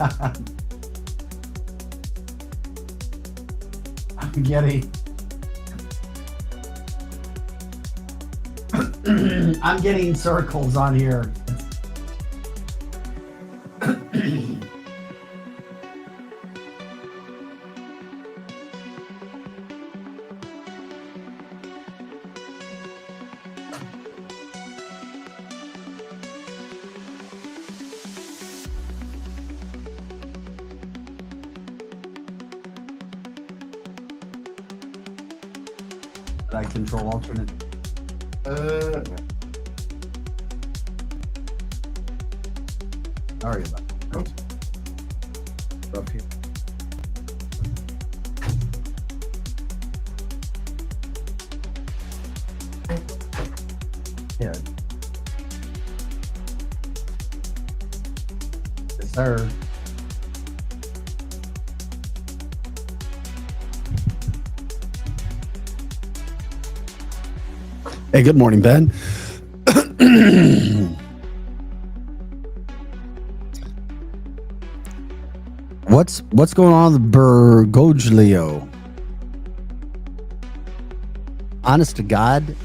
I'm getting I'm getting circles on here. Did I control alternate? Sorry about that. Up here. Yeah. Yes, sir. Hey, good morning, Ben. What's going on with Bergoglio? Honest to God,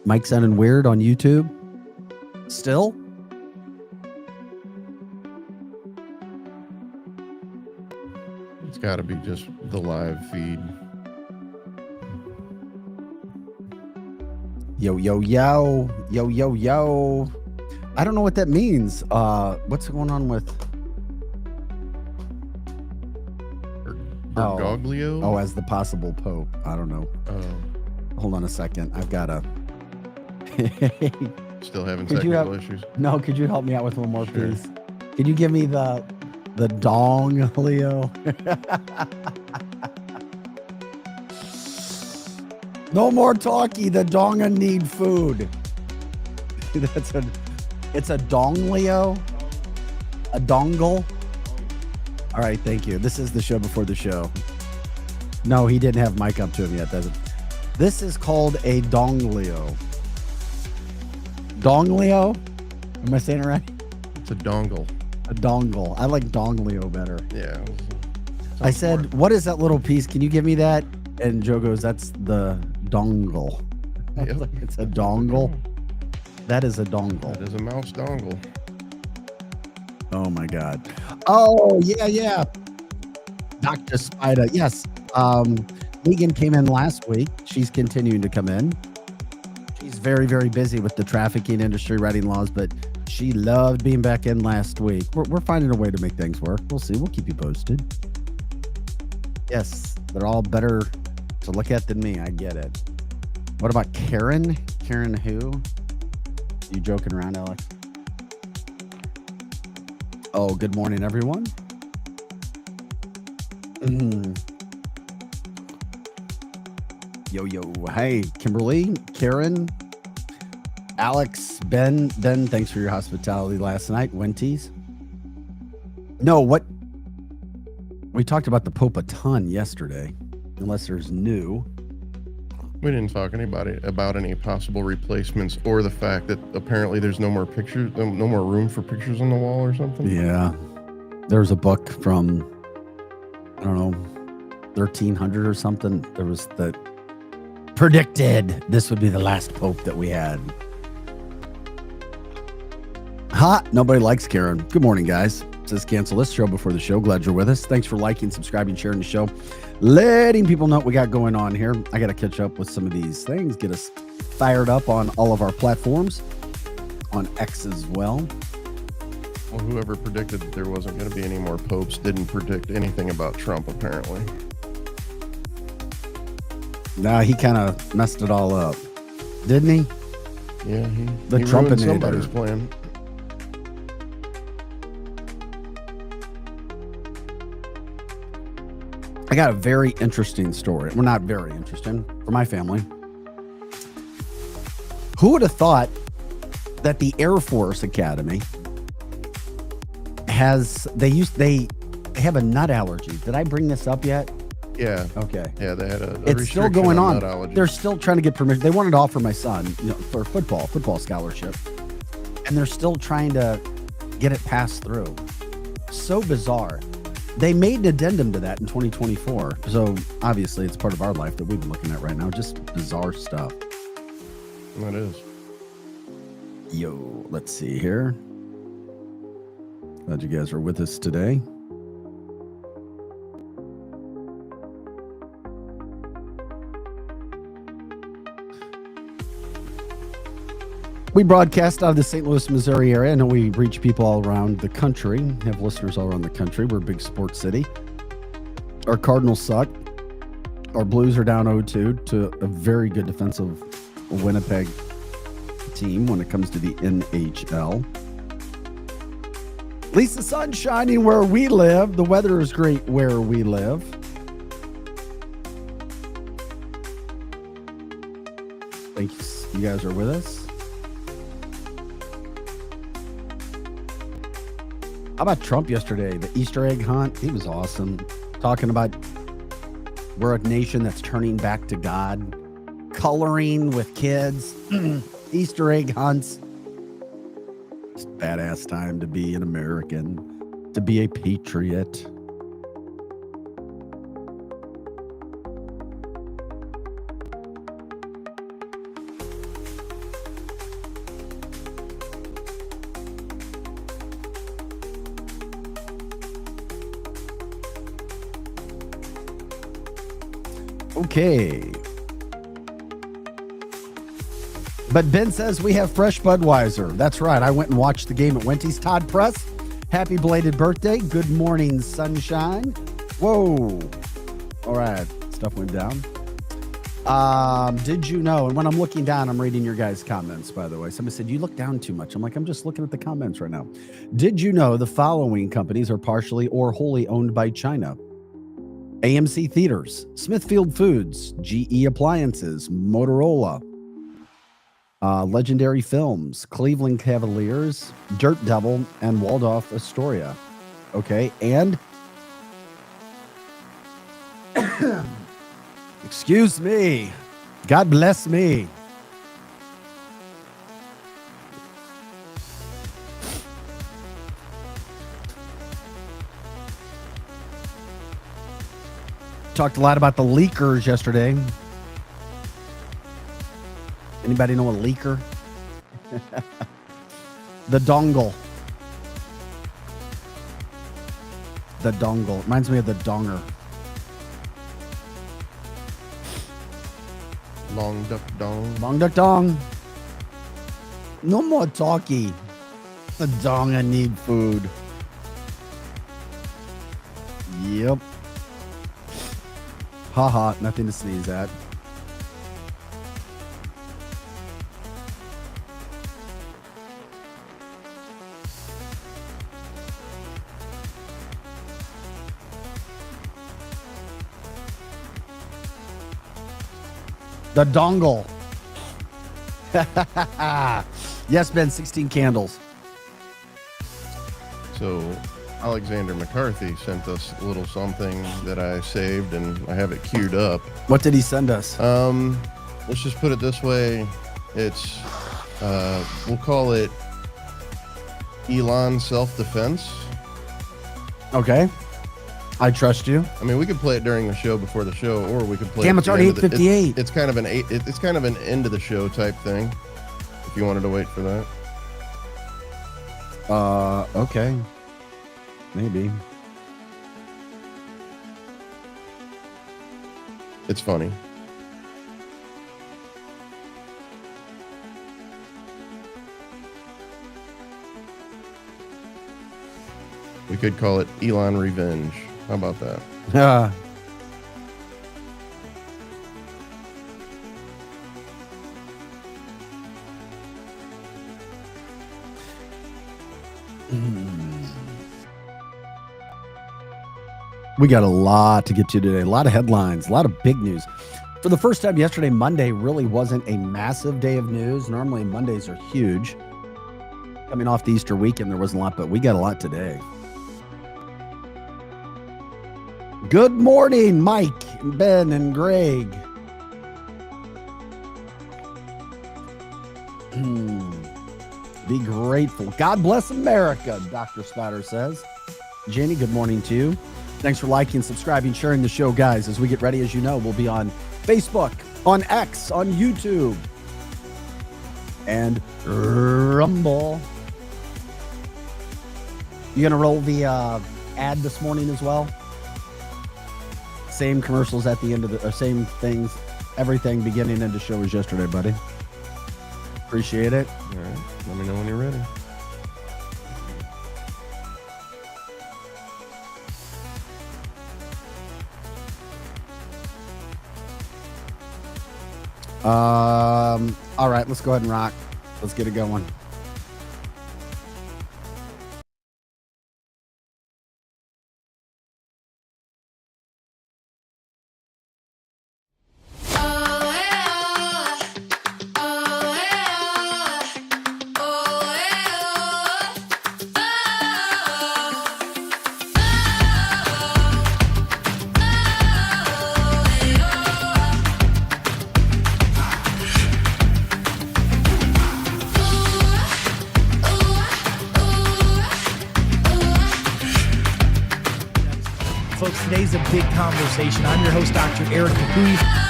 Mike sounding weird on YouTube. Still? It's got to be just the live feed. Yo, yo, yo, yo, yo, yo. I don't know what that means. What's going on with Bergoglio? Oh, as the possible pope. I don't know. Hold on a second. I've got a. Still having technical issues? No, could you help me out with one more, Sure. please? Could you give me the dong, Leo? No more talkie. The donga need food. It's a dong, Leo. A dongle. All right, thank you. This is the show before the show. No, he didn't have mic up to him yet, does it? This is called a dongleo. Dongleo? Am I saying it right? It's a dongle. A dongle. I like dongleo better. Yeah. I said, what is that little piece? Can you give me that? And Joe goes, that's the dongle. Yep. It's a dongle. That is a dongle. That is a mouse dongle. Oh my God. Oh, yeah. Dr. Spider. Yes. Megan came in last week. She's continuing to come in. She's very, very busy with the trafficking industry, writing laws, but she loved being back in last week. We're finding a way to make things work. We'll see. We'll keep you posted. Yes, they're all better to look at than me. I get it. What about Karen? Karen who? You joking around, Alex? Oh, good morning, everyone. Yo. Hey, Kimberly, Karen, Alex, Ben, thanks for your hospitality last night. Wenties. No, what? We talked about the Pope a ton yesterday, unless there's new. We didn't talk about any possible replacements or the fact that apparently there's no more pictures, no more room for pictures on the wall or something. Yeah. There's a book from, I don't know, 1300 or something. There was that predicted this would be the last Pope that we had. Nobody likes Karen. Good morning, guys. Says cancel this show before the show. Glad you're with us. Thanks for liking, subscribing, sharing the show, letting people know what we got going on here. I got to catch up with some of these things, get us fired up on all of our platforms, on X as well. Well, whoever predicted that there wasn't going to be any more popes didn't predict anything about Trump, apparently. Nah, he kind of messed it all up, didn't he? Yeah, he Trumpinator. ruined somebody's plan. I got a very interesting story. Well, not very interesting for my family. Who would have thought that the Air Force Academy they have a nut allergy? Did I bring this up yet? Yeah. Okay. Yeah, they had a It's still going on. nut allergy. They're still trying to get permission. They wanted to offer my son, for football scholarship, and they're still trying to get it passed through. so bizarre. They made an addendum to that in 2024. So obviously it's part of our life that we've been looking at right now. Just bizarre stuff. That is. Yo, let's see here. Glad you guys are with us today. We broadcast out of the St. Louis, Missouri area. I know we reach people all around the country, have listeners all around the country. We're a big sports city. Our Cardinals suck. Our Blues are down 0-2 to a very good defensive Winnipeg team when it comes to the NHL. At least the sun's shining where we live. The weather is great where we live. Thanks, you guys are with us. How about Trump yesterday? The Easter egg hunt. He was awesome. Talking about we're a nation that's turning back to God. Coloring with kids. Easter egg hunts. It's a badass time to be an American. To be a patriot. Okay. But Ben says we have fresh Budweiser. That's right. I went and watched the game at Wenty's. Todd Press, happy belated birthday. Good morning, sunshine. Whoa. All right. Stuff went down. Did you know? And when I'm looking down, I'm reading your guys' comments, by the way. Somebody said, you look down too much. I'm like, I'm just looking at the comments right now. Did you know the following companies are partially or wholly owned by China? AMC Theaters, Smithfield Foods, GE Appliances, Motorola, Legendary Films, Cleveland Cavaliers, Dirt Devil, and Waldorf Astoria. Okay, and excuse me, God bless me. Talked a lot about the leakers yesterday. Anybody know a leaker? The dongle. The dongle. Reminds me of the donger. Long duck dong. Long duck dong. No more talkie. The dong, I need food. Yep. Haha, nothing to sneeze at. The dongle. Yes, Ben, 16 candles. So Alexander McCarthy sent us a little something that I saved, and I have it queued up. What did he send us? Let's just put it this way. It's, we'll call it Elon self-defense. Okay. I trust you. I mean, we could play it during the show, before the show, or we could play Damn, it it's already 8:58. It's kind of it's kind of an end of the show type thing, if you wanted to wait for that. Okay. Maybe. It's funny. We could call it Elon Revenge. How about that? We got a lot to get to today. A lot of headlines, a lot of big news. For the first time yesterday, Monday really wasn't a massive day of news. Normally Mondays are huge. Coming off the Easter weekend, there wasn't a lot, but we got a lot today. Good morning, Mike, and Ben, and Greg. Be grateful. God bless America, Dr. Spatter says. Jenny, good morning to you. Thanks for liking, subscribing, sharing the show, guys. As we get ready, as you know, we'll be on Facebook, on X, on YouTube, and Rumble. You gonna roll the ad this morning as well? Same commercials at the end of the same things, everything beginning and the show as yesterday, buddy. Appreciate it. All right. Let me know when you're ready. All right, let's go ahead and rock. Let's get it going. Folks, today's a big conversation. I'm your host, Dr. Eric Capuy.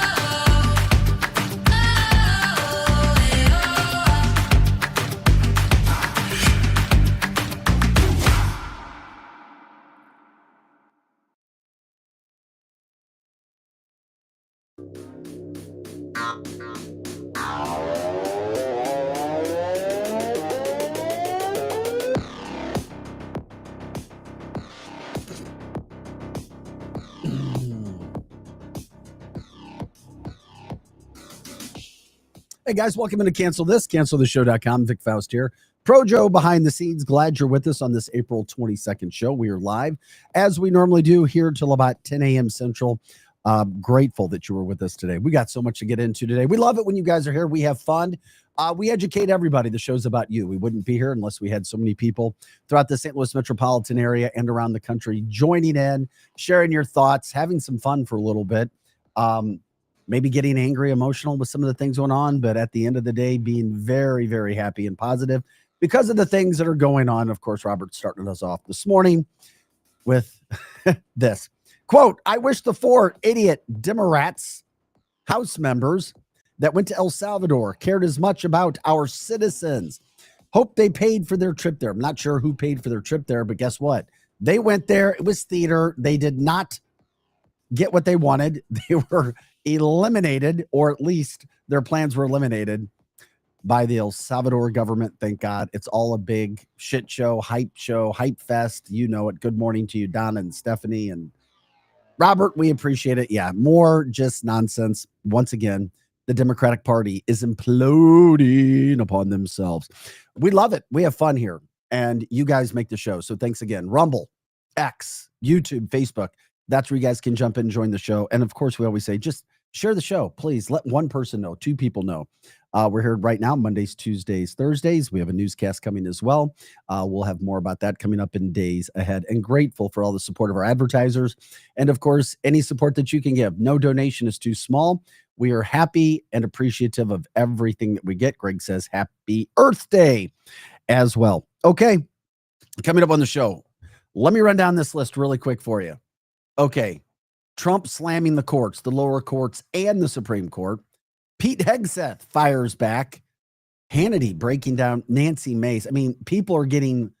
Hey guys, welcome into canceltheshow.com. Vic Faust here. Pro Joe behind the scenes. Glad you're with us on this April 22nd show. We are live as we normally do here till about 10 a.m. Central. Grateful that you were with us today. We got so much to get into today. We love it when you guys are here. We have fun. We educate everybody. The show's about you. We wouldn't be here unless we had so many people throughout the St. Louis metropolitan area and around the country joining in, sharing your thoughts, having some fun for a little bit. Maybe getting angry, emotional with some of the things going on, but at the end of the day, being very, very happy and positive because of the things that are going on. Of course, Robert's starting us off this morning with this quote: "I wish the 4 idiot Democrats House members that went to El Salvador cared as much about our citizens. Hope they paid for their trip there." I'm not sure who paid for their trip there, but guess what? They went there. It was theater. They did not get what they wanted. They were eliminated, or at least their plans were eliminated by the El Salvador government. Thank God. It's all a big shit show, hype fest. You know it. Good morning to you, Donna and Stephanie and Robert. We appreciate it. Yeah, more just nonsense. Once again, the Democratic Party is imploding upon themselves. We love it. We have fun here, and you guys make the show. So thanks again. Rumble, X, YouTube, Facebook. That's where you guys can jump in and join the show. And of course, we always say, just share the show. Please let one person know, 2 people know. We're here right now, Mondays, Tuesdays, Thursdays. We have a newscast coming as well. We'll have more about that coming up in days ahead. And grateful for all the support of our advertisers. And of course, any support that you can give. No donation is too small. We are happy and appreciative of everything that we get. Greg says happy Earth Day as well. Okay, coming up on the show, let me run down this list really quick for you. Okay, Trump slamming the courts, the lower courts, and the Supreme Court. Pete Hegseth fires back. Hannity breaking down Nancy Mace. I mean, people are getting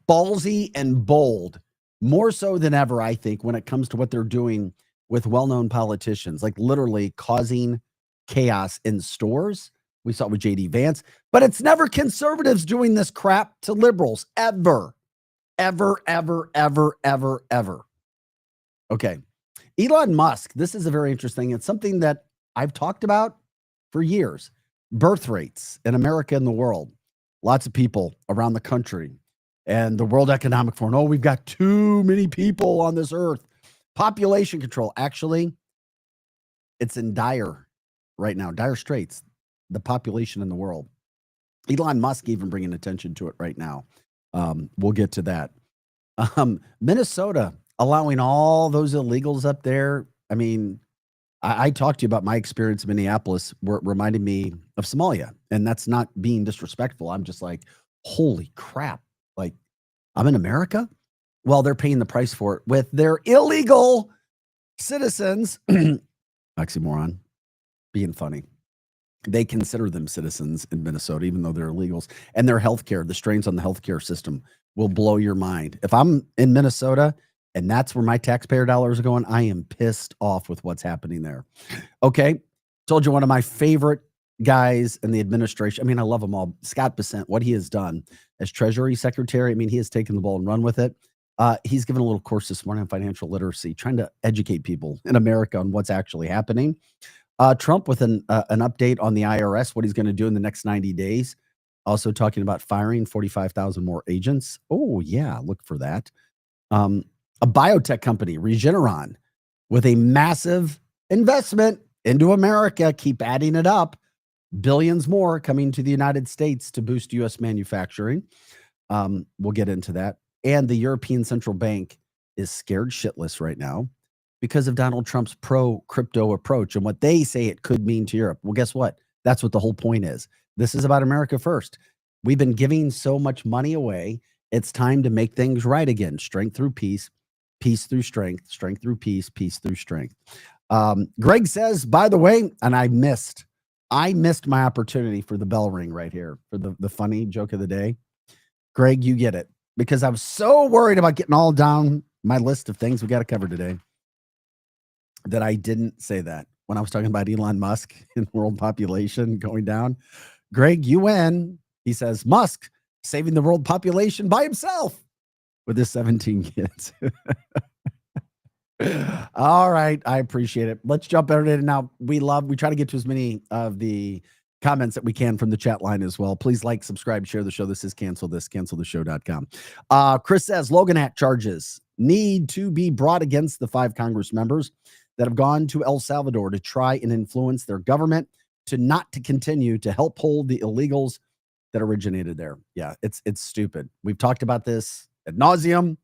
ballsy and bold, more so than ever, I think, when it comes to what they're doing with well-known politicians, like literally causing chaos in stores. We saw it with J.D. Vance, but it's never conservatives doing this crap to liberals, ever, ever, ever, ever, ever, ever. Okay. Elon Musk, this is a very interesting. It's something that I've talked about for years. Birth rates in America and the world. Lots of people around the country and the World Economic Forum. Oh, we've got too many people on this earth. Population control. Actually, it's in dire straits, the population in the world. Elon Musk even bringing attention to it right now. We'll get to that. Minnesota allowing all those illegals up there. I mean, I talked to you about my experience in Minneapolis, where it reminded me of Somalia. And that's not being disrespectful. I'm just like, holy crap. Like, I'm in America. Well, they're paying the price for it with their illegal citizens. Oxymoron. Being funny. They consider them citizens in Minnesota, even though they're illegals. And their healthcare, the strains on the healthcare system will blow your mind. If I'm in Minnesota and that's where my taxpayer dollars are going, I am pissed off with what's happening there. Okay. Told you one of my favorite guys in the administration. I mean, I love them all. Scott Bessent, what he has done as Treasury Secretary. I mean, he has taken the ball and run with it. He's given a little course this morning on financial literacy, trying to educate people in America on what's actually happening. Trump with an update on the IRS, what he's going to do in the next 90 days. Also talking about firing 45,000 more agents. Oh, yeah, look for that. A biotech company, Regeneron, with a massive investment into America. Keep adding it up. Billions more coming to the United States to boost U.S. manufacturing. We'll get into that. And the European Central Bank is scared shitless right now because of Donald Trump's pro-crypto approach and what they say it could mean to Europe. Well, guess what? That's what the whole point is. This is about America first. We've been giving so much money away. It's time to make things right again. Strength through peace, peace through strength, strength through peace, peace through strength. Greg says, by the way, and I missed my opportunity for the bell ring right here for the funny joke of the day. Greg, you get it, because I was so worried about getting all down my list of things we got to cover today that I didn't say that when I was talking about Elon Musk and world population going down. Greg, you win. He says, Musk saving the world population by himself with his 17 kids. All right. I appreciate it. Let's jump into it now. We try to get to as many of the comments that we can from the chat line as well. Please like, subscribe, share the show. This is canceltheshow.com. Chris says Logan Act charges need to be brought against the 5 Congress members that have gone to El Salvador to try and influence their government to continue to help hold the illegals that originated there. Yeah, it's stupid. We've talked about this ad nauseum.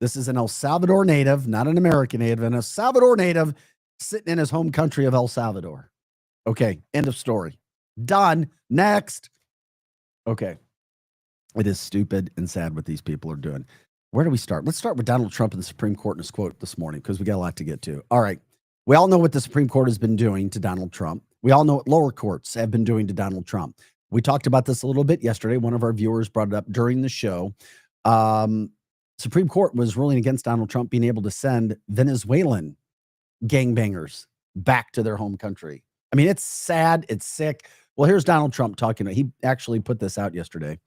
This is an El Salvador native, not an American native, an El Salvador native sitting in his home country of El Salvador. Okay, end of story. Done. Next. Okay. It is stupid and sad what these people are doing. Where do we start? Let's start with Donald Trump and the Supreme Court in his quote this morning, because we got a lot to get to. All right. We all know what the Supreme Court has been doing to Donald Trump. We all know what lower courts have been doing to Donald Trump. We talked about this a little bit yesterday. One of our viewers brought it up during the show. Supreme Court was ruling against Donald Trump being able to send Venezuelan gangbangers back to their home country. I mean, it's sad. It's sick. Well, here's Donald Trump talking. He actually put this out yesterday.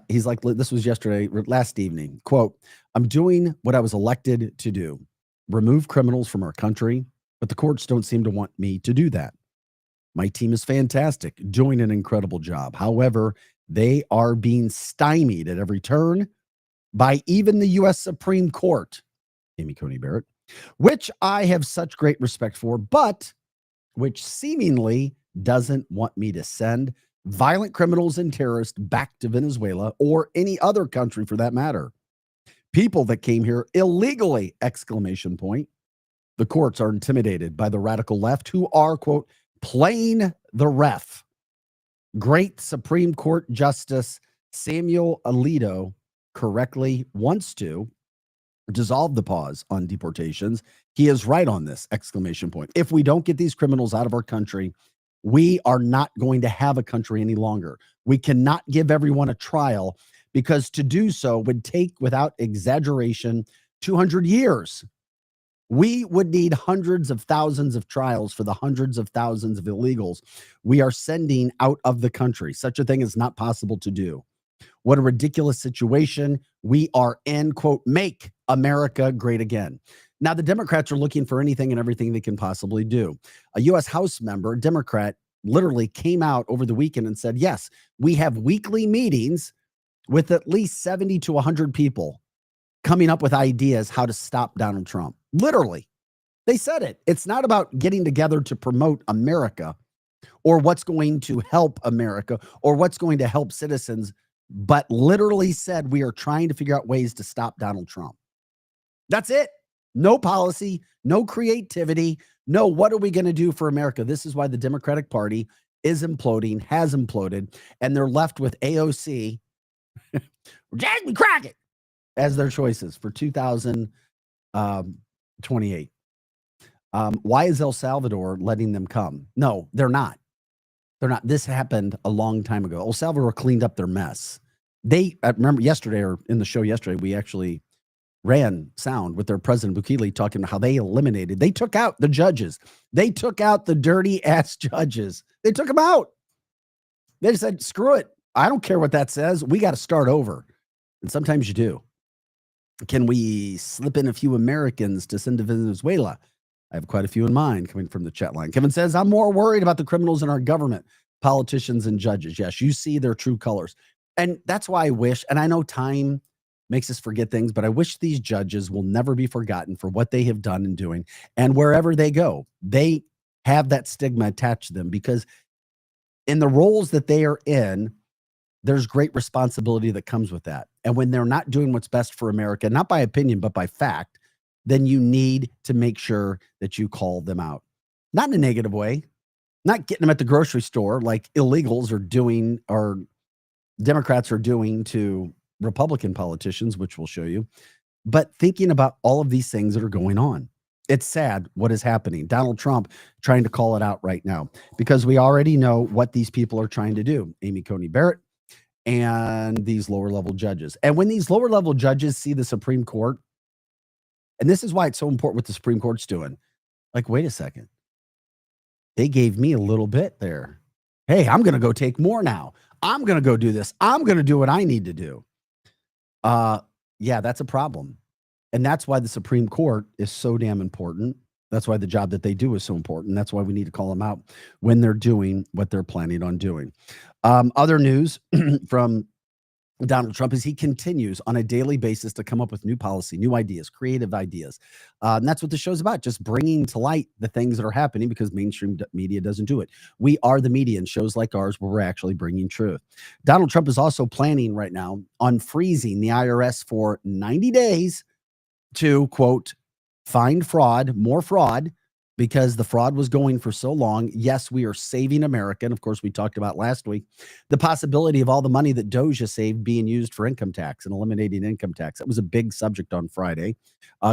He's like, this was last evening. Quote, I'm doing what I was elected to do, remove criminals from our country, but the courts don't seem to want me to do that. My team is fantastic, doing an incredible job. However, they are being stymied at every turn by even the U.S. Supreme Court, Amy Coney Barrett, which I have such great respect for, but which seemingly doesn't want me to send violent criminals and terrorists back to Venezuela or any other country for that matter. People that came here illegally, ! The courts are intimidated by the radical left who are, quote, playing the ref. Great Supreme Court Justice Samuel Alito correctly wants to dissolve the pause on deportations. He is right on this, ! If we don't get these criminals out of our country, we are not going to have a country any longer. We cannot give everyone a trial, because to do so would take, without exaggeration, 200 years. We would need hundreds of thousands of trials for the hundreds of thousands of illegals we are sending out of the country. Such a thing is not possible to do. What a ridiculous situation we are in. Quote, make America great again. Now, the Democrats are looking for anything and everything they can possibly do. A U.S. House member, Democrat, literally came out over the weekend and said, yes, we have weekly meetings with at least 70 to 100 people coming up with ideas how to stop Donald Trump. Literally, they said it. It's not about getting together to promote America or what's going to help America or what's going to help citizens, but literally said we are trying to figure out ways to stop Donald Trump. That's it. No policy, no creativity, no what are we going to do for America? This is why the Democratic Party is imploding, has imploded, and they're left with AOC, Jasmine Crockett, as their choices for 2028. Why is El Salvador letting them come? No, they're not. They're not. This happened a long time ago. El Salvador cleaned up their mess. I remember yesterday, or in the show yesterday, we actually ran sound with their president Bukele talking about how they took out the judges. They took out the dirty ass judges. They took them out. They just said, screw it. I don't care what that says. We got to start over. And sometimes you do. Can we slip in a few Americans to send to Venezuela? I have quite a few in mind coming from the chat line. Kevin says, I'm more worried about the criminals in our government, politicians and judges. Yes, you see their true colors. And that's why I wish, and I know time makes us forget things, but I wish these judges will never be forgotten for what they have done and doing. And wherever they go, they have that stigma attached to them, because in the roles that they are in, there's great responsibility that comes with that. And when they're not doing what's best for America, not by opinion, but by fact, then you need to make sure that you call them out. Not in a negative way, not getting them at the grocery store like illegals are doing, or Democrats are doing to Republican politicians, which we'll show you, but thinking about all of these things that are going on. It's sad what is happening. Donald Trump trying to call it out right now, because we already know what these people are trying to do. Amy Coney Barrett and these lower level judges. And when these lower level judges see the Supreme Court, and this is why it's so important what the Supreme Court's doing. Like, wait a second. They gave me a little bit there. Hey, I'm going to go take more now. I'm going to go do this. I'm going to do what I need to do. Yeah, that's a problem. And that's why the Supreme Court is so damn important. That's why the job that they do is so important. That's why we need to call them out when they're doing what they're planning on doing. Other news from Donald Trump is he continues on a daily basis to come up with new policy, new ideas, creative ideas. And that's what the show's about, just bringing to light the things that are happening, because mainstream media doesn't do it. We are the media, and shows like ours where we're actually bringing truth. Donald Trump is also planning right now on freezing the IRS for 90 days to, quote, find fraud, more fraud, because the fraud was going for so long. Yes, we are saving America. And of course, we talked about last week the possibility of all the money that Doge has saved being used for income tax and eliminating income tax. That was a big subject on Friday.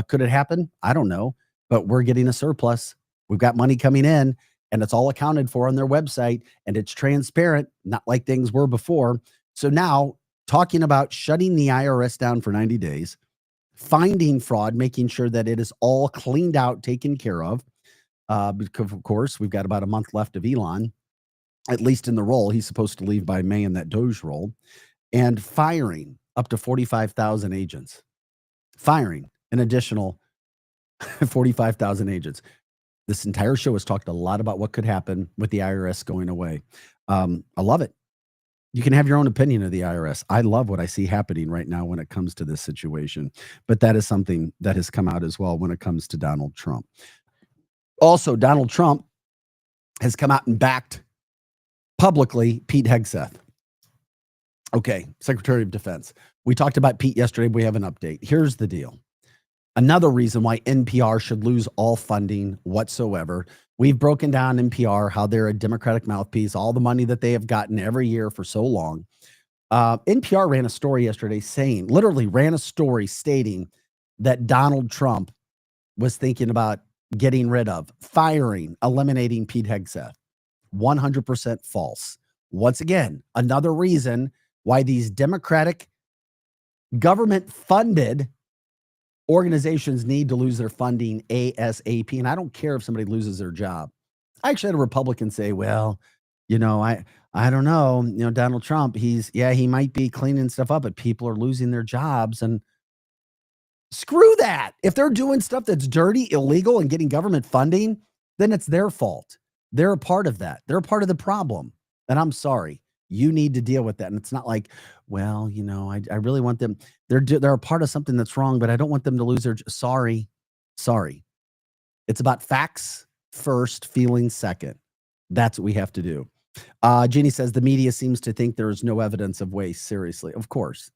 Could it happen? I don't know, but we're getting a surplus. We've got money coming in, and it's all accounted for on their website, and it's transparent, not like things were before. So now, talking about shutting the IRS down for 90 days, finding fraud, making sure that it is all cleaned out, taken care of. Because of course, we've got about a month left of Elon, at least in the role. He's supposed to leave by May in that Doge role, and firing up to 45,000 agents, firing an additional 45,000 agents. This entire show has talked a lot about what could happen with the IRS going away. I love it. You can have your own opinion of the IRS. I love what I see happening right now when it comes to this situation, but that is something that has come out as well when it comes to Donald Trump. Also, Donald Trump has come out and backed publicly Pete Hegseth. Okay, Secretary of Defense. We talked about Pete yesterday. We have an update. Here's the deal. Another reason why NPR should lose all funding whatsoever. We've broken down NPR, how they're a Democratic mouthpiece, all the money that they have gotten every year for so long. NPR ran a story yesterday stating that Donald Trump was thinking about getting rid of, firing, eliminating Pete Hegseth. 100% false. Once again, another reason why these Democratic government-funded organizations need to lose their funding ASAP. And I don't care if somebody loses their job. I actually had a Republican say, well, I don't know, Donald Trump, he might be cleaning stuff up, but people are losing their jobs. And screw that. If they're doing stuff that's dirty, illegal, and getting government funding, then it's their fault. They're a part of that. They're a part of the problem. And I'm sorry. You need to deal with that. And it's not like, well, I really want them. They're a part of something that's wrong, but I don't want them to lose their. Sorry. It's about facts first, feelings second. That's what we have to do. Jeannie says the media seems to think there is no evidence of waste. Seriously, of course.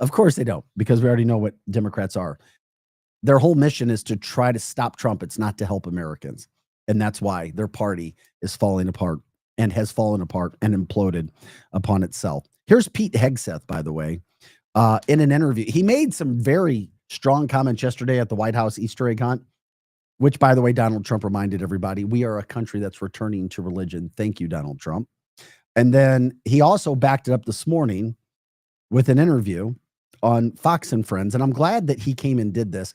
Of course they don't, because we already know what Democrats are. Their whole mission is to try to stop Trump. It's not to help Americans. And that's why their party is falling apart and has fallen apart and imploded upon itself. Here's Pete Hegseth, by the way. in an interview. He made some very strong comments yesterday at the White House Easter egg hunt, which, by the way, Donald Trump reminded everybody, we are a country that's returning to religion. Thank you, Donald Trump. And then he also backed it up this morning with an interview on Fox and Friends. And I'm glad that he came and did this,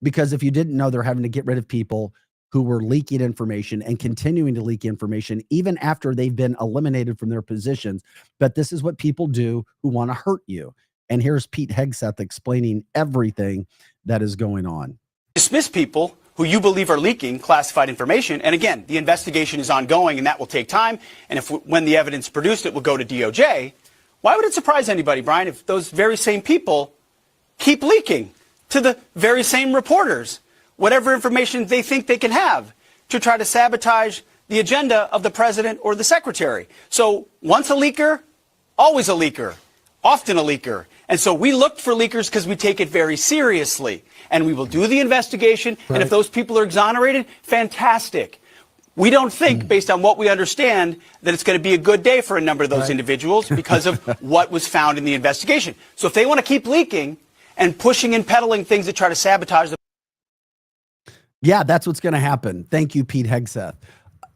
because if you didn't know, they're having to get rid of people who were leaking information and continuing to leak information even after they've been eliminated from their positions. But this is what people do who want to hurt you. And here's Pete Hegseth explaining everything that is going on. Dismiss people who you believe are leaking classified information. And again, the investigation is ongoing and that will take time. And when the evidence produced, it will go to DOJ. Why would it surprise anybody, Brian, if those very same people keep leaking to the very same reporters whatever information they think they can have to try to sabotage the agenda of the president or the secretary? So once a leaker, always a leaker, often a leaker. And so we look for leakers because we take it very seriously. And we will do the investigation. Right. And if those people are exonerated, fantastic. We don't think, based on what we understand, that it's going to be a good day for a number of those individuals because of what was found in the investigation. So if they want to keep leaking and pushing and peddling things that try to sabotage the... Yeah, that's what's going to happen. Thank you, Pete Hegseth.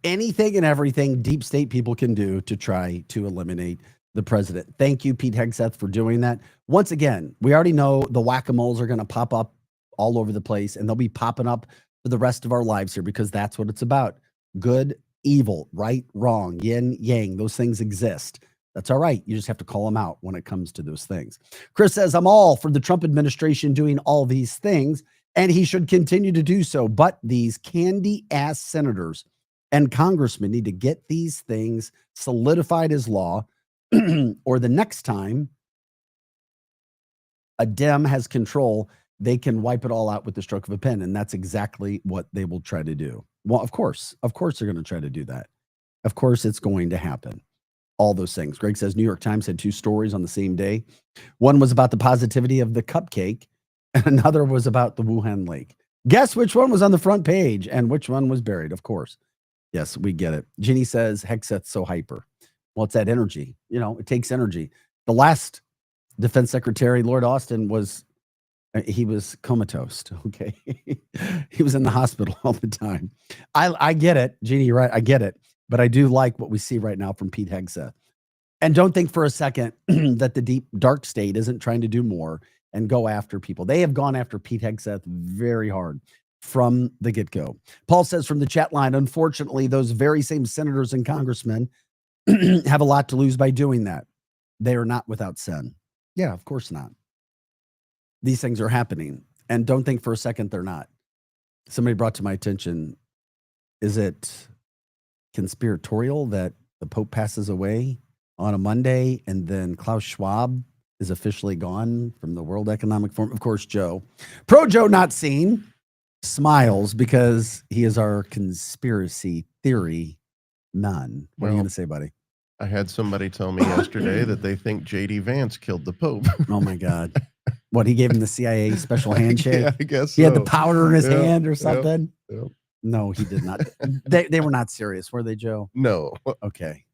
Anything and everything deep state people can do to try to eliminate the president. Thank you, Pete Hegseth, for doing that. Once again, we already know the whack-a-moles are going to pop up all over the place, and they'll be popping up for the rest of our lives here, because that's what it's about. Good, evil, right, wrong, yin, yang, those things exist. That's all right. You just have to call them out when it comes to those things. Chris says, I'm all for the Trump administration doing all these things, and he should continue to do so. But these candy-ass senators and congressmen need to get these things solidified as law, or the next time a Dem has control, they can wipe it all out with the stroke of a pen. And that's exactly what they will try to do. Well, of course they're going to try to do that. Of course it's going to happen. All those things. Greg says New York Times had 2 stories on the same day. One was about the positivity of the cupcake, and another was about the Wuhan lake. Guess which one was on the front page and which one was buried? Of course. Yes, we get it. Ginny says Hegseth's so hyper. Well, it's that energy. You know, it takes energy. The last defense secretary, Lord Austin, he was comatose. Okay. He was in the hospital all the time. I get it. Jeannie, you're right. I get it. But I do like what we see right now from Pete Hegseth. And don't think for a second that the deep dark state isn't trying to do more and go after people. They have gone after Pete Hegseth very hard from the get-go. Paul says from the chat line, unfortunately, those very same senators and congressmen have a lot to lose by doing that. They are not without sin. Yeah, of course not. These things are happening. And don't think for a second they're not. Somebody brought to my attention, is it conspiratorial that the Pope passes away on a Monday and then Klaus Schwab is officially gone from the World Economic Forum? Of course, Joe. Pro Joe not seen smiles because he is our conspiracy theory none. What are you going to say, buddy? I had somebody tell me yesterday that they think J.D. Vance killed the Pope. Oh, my God. What, he gave him the CIA special handshake? Yeah, I guess he had the powder in his hand or something? Yep. No, he did not. They were not serious, were they, Joe? No. Okay.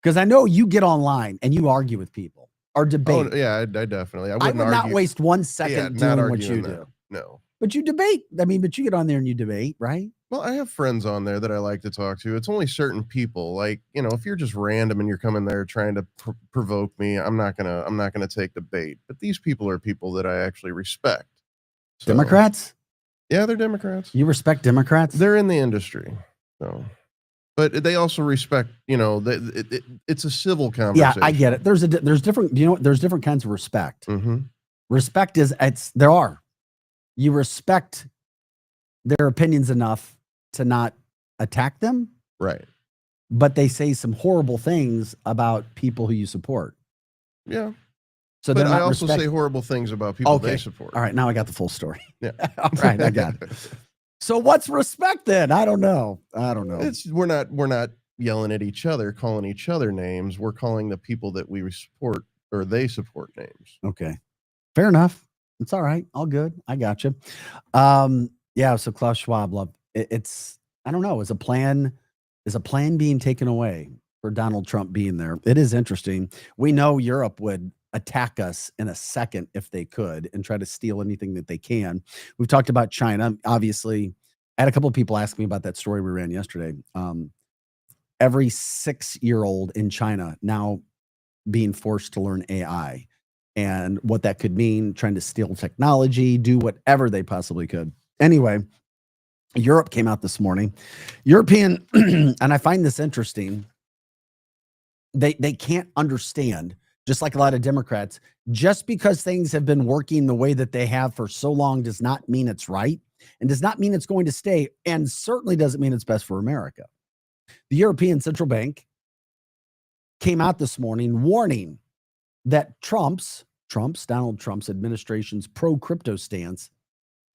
Because I know you get online and you argue with people or debate. Oh, yeah, I definitely. I would not waste 1 second doing what you do. No. But you debate. I mean, but you get on there and you debate, right? Well, I have friends on there that I like to talk to. It's only certain people. Like, you know, if you're just random and you're coming there trying to provoke me, I'm not gonna take the bait. But these people are people that I actually respect. So, Democrats? Yeah, they're Democrats. You respect Democrats? They're in the industry, so. But they also respect, you know, it's a civil conversation. Yeah, I get it. There's different. You know, there's different kinds of respect. Mm-hmm. Respect is there are. You respect their opinions enough to not attack them, right? But they say some horrible things about people who you support. Yeah. So but I also say horrible things about people they support. All right, now I got the full story. Yeah. All right, I got it. So what's respect then? I don't know. We're not yelling at each other, calling each other names. We're calling the people that we support or they support names. Okay. Fair enough. It's all right. All good. I got you. Yeah. So Klaus Schwab, it's, I don't know. Is a plan being taken away for Donald Trump being there? It is interesting. We know Europe would attack us in a second if they could and try to steal anything that they can. We've talked about China. Obviously, I had a couple of people ask me about that story we ran yesterday. Every 6-year-old in China now being forced to learn AI and what that could mean, trying to steal technology, do whatever they possibly could. Anyway, Europe came out this morning. European, and I find this interesting, they can't understand, just like a lot of Democrats, just because things have been working the way that they have for so long does not mean it's right and does not mean it's going to stay, and certainly doesn't mean it's best for America. The European Central Bank came out this morning warning that Donald Trump's administration's pro-crypto stance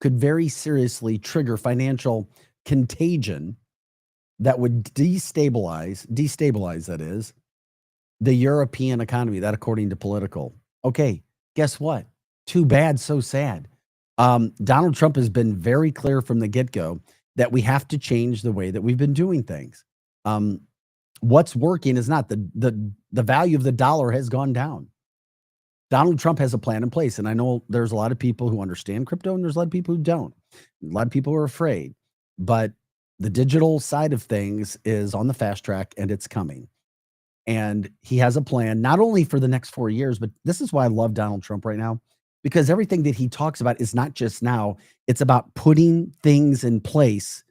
could very seriously trigger financial contagion that would destabilize that is, the European economy. That according to Political. Okay, guess what? Too bad, so sad. Donald Trump has been very clear from the get-go that we have to change the way that we've been doing things. What's working is not the value of the dollar has gone down. Donald Trump has a plan in place. And I know there's a lot of people who understand crypto and there's a lot of people who don't. A lot of people are afraid, but the digital side of things is on the fast track and it's coming. And he has a plan, not only for the next 4 years, but this is why I love Donald Trump right now, because everything that he talks about is not just now, it's about putting things in place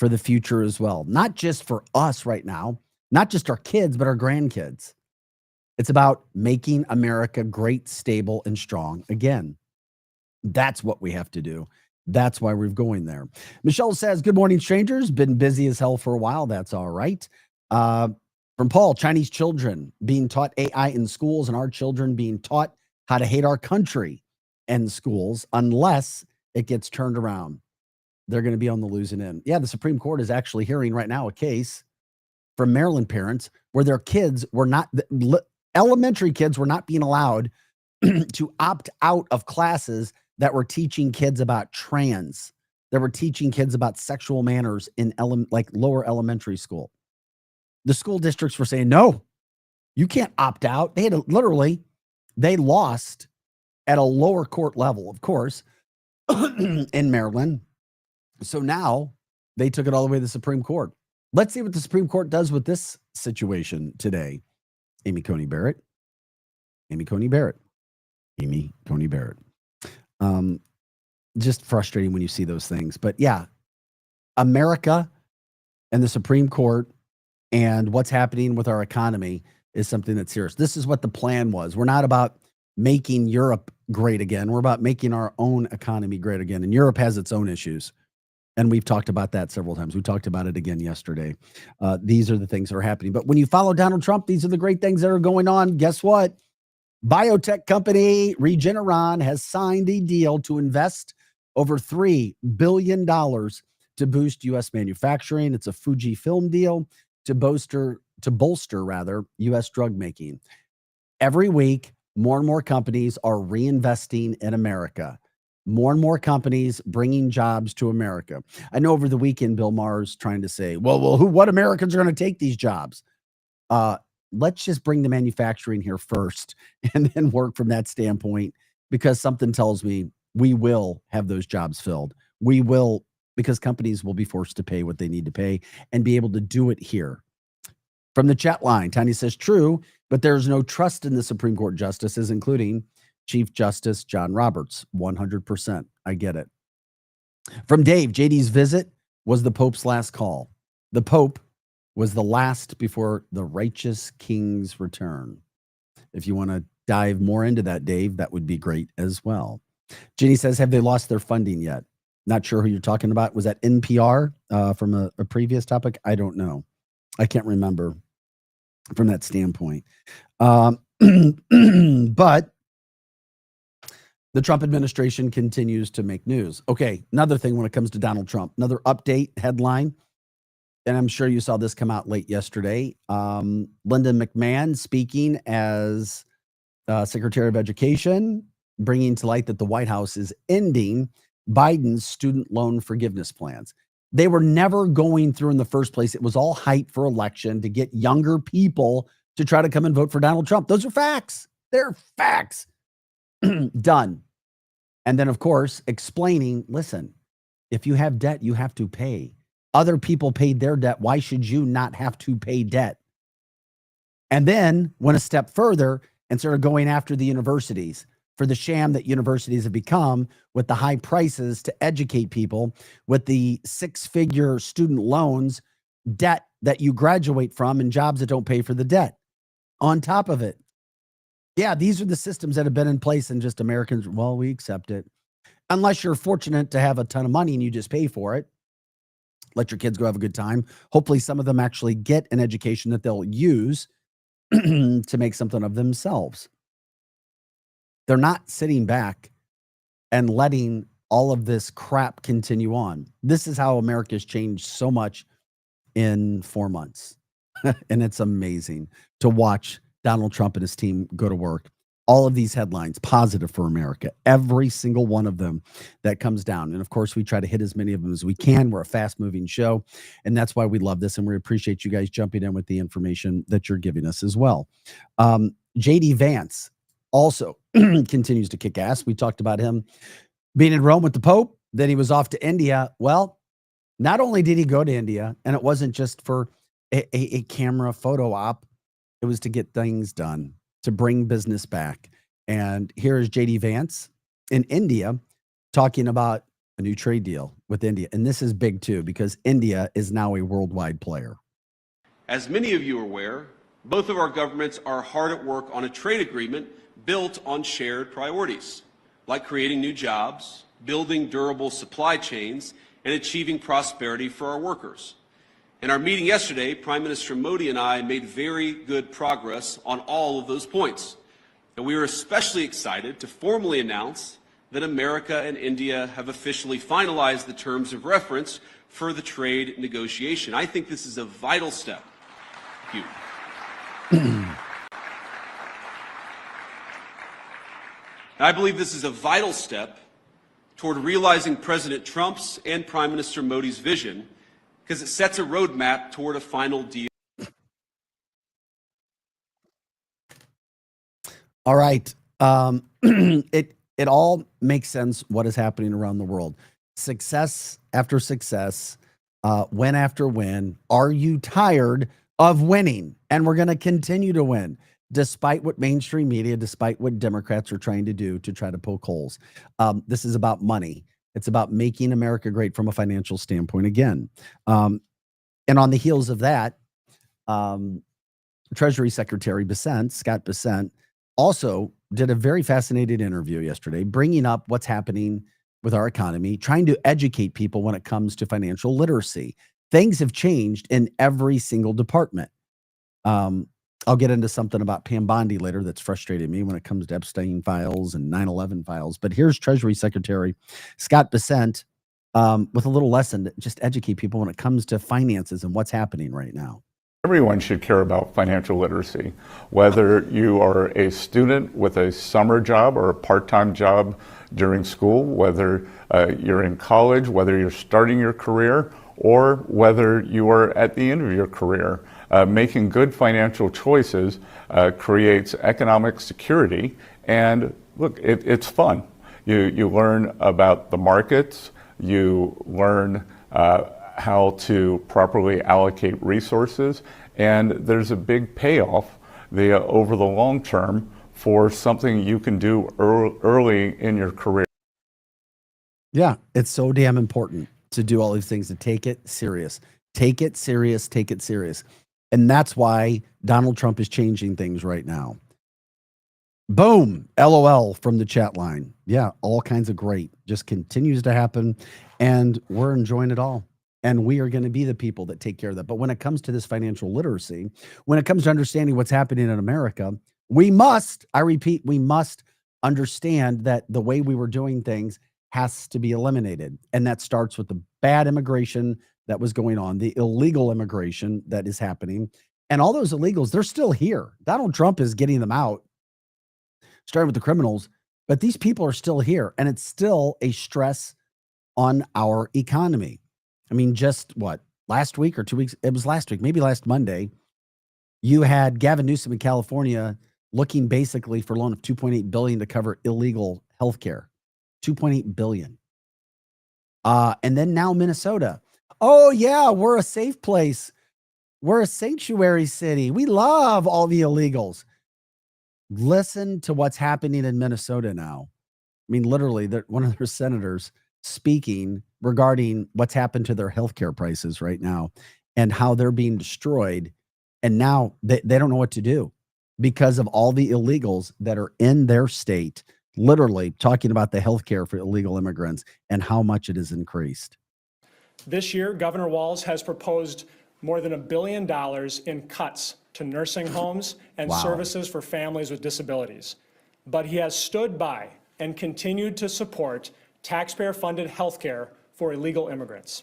for the future as well. Not just for us right now, not just our kids, but our grandkids. It's about making America great, stable, and strong again. That's what we have to do. That's why we're going there. Michelle says, good morning, strangers. Been busy as hell for a while. That's all right. From Paul, Chinese children being taught AI in schools and our children being taught how to hate our country in schools unless it gets turned around. They're going to be on the losing end. Yeah, the Supreme Court is actually hearing right now a case from Maryland parents where their kids were not, elementary kids were not being allowed to opt out of classes that were teaching kids about trans, that were teaching kids about sexual manners in lower elementary school. The school districts were saying, no, you can't opt out. They had to, literally, they lost at a lower court level, of course, in Maryland. So now they took it all the way to the Supreme Court. Let's see what the Supreme Court does with this situation today. Amy Coney Barrett. Just frustrating when you see those things. But yeah, America and the Supreme Court and what's happening with our economy is something that's serious. This is what the plan was. We're not about making Europe great again. We're about making our own economy great again. And Europe has its own issues. And we've talked about that several times. We talked about it again yesterday. These are the things that are happening. But when you follow Donald Trump, these are the great things that are going on. Guess what? Biotech company Regeneron has signed a deal to invest over $3 billion to boost U.S. manufacturing. It's a Fujifilm deal to bolster U.S. drug making. Every week, more and more companies are reinvesting in America. More and more companies bringing jobs to America. I know over the weekend, Bill Maher's trying to say, what Americans are going to take these jobs? Let's just bring the manufacturing here first and then work from that standpoint, because something tells me we will have those jobs filled. We will, because companies will be forced to pay what they need to pay and be able to do it here. From the chat line, Tanya says, true, but there's no trust in the Supreme Court justices, including Chief Justice John Roberts. 100%. I get it. From Dave, JD's visit was the Pope's last call. The Pope was the last before the righteous king's return. If you want to dive more into that, Dave, that would be great as well. Jenny says, have they lost their funding yet? Not sure who you're talking about. Was that NPR from a previous topic? I don't know. I can't remember from that standpoint. But the Trump administration continues to make news. Okay, another thing when it comes to Donald Trump, another update headline, and I'm sure you saw this come out late yesterday. Linda McMahon speaking as Secretary of Education, bringing to light that the White House is ending Biden's student loan forgiveness plans. They were never going through in the first place. It was all hype for election to get younger people to try to come and vote for Donald Trump. Those are facts. They're facts. Done. And then, of course, explaining, listen, if you have debt, you have to pay. Other people paid their debt. Why should you not have to pay debt? And then went a step further and started going after the universities for the sham that universities have become, with the high prices to educate people, with the six-figure student loans, debt that you graduate from, and jobs that don't pay for the debt. On top of it, yeah, these are the systems that have been in place, and just Americans, well, we accept it. Unless you're fortunate to have a ton of money and you just pay for it. Let your kids go have a good time. Hopefully some of them actually get an education that they'll use to make something of themselves. They're not sitting back and letting all of this crap continue on. This is how America's changed so much in 4 months. And it's amazing to watch Donald Trump and his team go to work. All of these headlines, positive for America, every single one of them that comes down. And of course, we try to hit as many of them as we can. We're a fast moving show, and that's why we love this. And we appreciate you guys jumping in with the information that you're giving us as well. JD Vance also continues to kick ass. We talked about him being in Rome with the Pope, then he was off to India. Well, not only did he go to India, and it wasn't just for a camera photo op, it was to get things done, to bring business back. And here is JD Vance in India talking about a new trade deal with India. And this is big too, because India is now a worldwide player. As many of you are aware, both of our governments are hard at work on a trade agreement built on shared priorities, like creating new jobs, building durable supply chains, and achieving prosperity for our workers. In our meeting yesterday, Prime Minister Modi and I made very good progress on all of those points. And we are especially excited to formally announce that America and India have officially finalized the terms of reference for the trade negotiation. I think this is a vital step. Thank you. I believe this is a vital step toward realizing President Trump's and Prime Minister Modi's vision, because it sets a roadmap toward a final deal. All right. It all makes sense what is happening around the world. Success after success, win after win. Are you tired of winning? And we're going to continue to win, despite what mainstream media, despite what Democrats are trying to do to try to poke holes. This is about money. It's about making America great from a financial standpoint again. And on the heels of that, Treasury Secretary Scott Bessent, also did a very fascinating interview yesterday, bringing up what's happening with our economy, trying to educate people when it comes to financial literacy. Things have changed in every single department. I'll get into something about Pam Bondi later that's frustrated me when it comes to Epstein files and 9/11 files. But here's Treasury Secretary Scott Bessent with a little lesson to just educate people when it comes to finances and what's happening right now. Everyone should care about financial literacy, whether you are a student with a summer job or a part-time job during school, whether you're in college, whether you're starting your career, or whether you are at the end of your career. Making good financial choices creates economic security, and look, it's fun. You learn about the markets, you learn how to properly allocate resources, and there's a big payoff over the long term for something you can do early in your career. Yeah, it's so damn important to do all these things, to take it serious. Take it serious, take it serious. And that's why Donald Trump is changing things right now. Boom, LOL from the chat line. Yeah, all kinds of great. Just continues to happen, and we're enjoying it all. And we are going to be the people that take care of that. But when it comes to this financial literacy, when it comes to understanding what's happening in America, we must, I repeat, we must understand that the way we were doing things has to be eliminated. And that starts with the bad immigration that was going on, the illegal immigration that is happening. And all those illegals, they're still here. Donald Trump is getting them out, starting with the criminals, but these people are still here. And it's still a stress on our economy. I mean, just what, last week or 2 weeks? It was last week, maybe last Monday. You had Gavin Newsom in California looking basically for a loan of $2.8 billion to cover illegal healthcare. $2.8 billion. And then now Minnesota. Oh yeah, we're a safe place. We're a sanctuary city. We love all the illegals. Listen to what's happening in Minnesota now. I mean, literally, one of their senators speaking regarding what's happened to their healthcare prices right now and how they're being destroyed. And now they don't know what to do because of all the illegals that are in their state, literally talking about the healthcare for illegal immigrants and how much it has increased. This year, Governor Walz has proposed more than $1 billion in cuts to nursing homes and services for families with disabilities. But he has stood by and continued to support taxpayer-funded health care for illegal immigrants.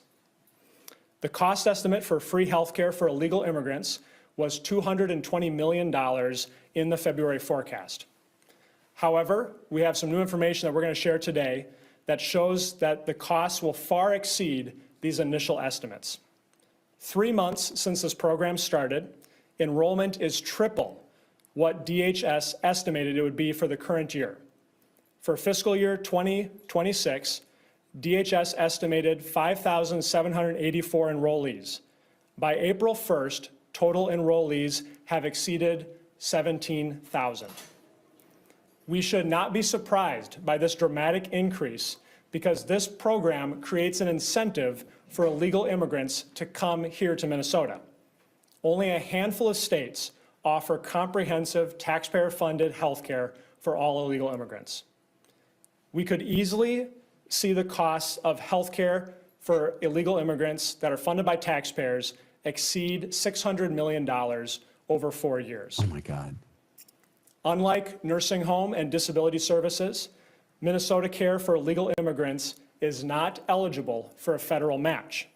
The cost estimate for free health care for illegal immigrants was $220 million in the February forecast. However, we have some new information that we're going to share today that shows that the costs will far exceed these initial estimates. 3 months since this program started, enrollment is triple what DHS estimated it would be for the current year. For fiscal year 2026, DHS estimated 5,784 enrollees. By April 1st, total enrollees have exceeded 17,000. We should not be surprised by this dramatic increase because this program creates an incentive for illegal immigrants to come here to Minnesota. Only a handful of states offer comprehensive taxpayer-funded health care for all illegal immigrants. We could easily see the costs of health care for illegal immigrants that are funded by taxpayers exceed $600 million over 4 years. Oh my God. Unlike nursing home and disability services, Minnesota Care for illegal immigrants is not eligible for a federal match.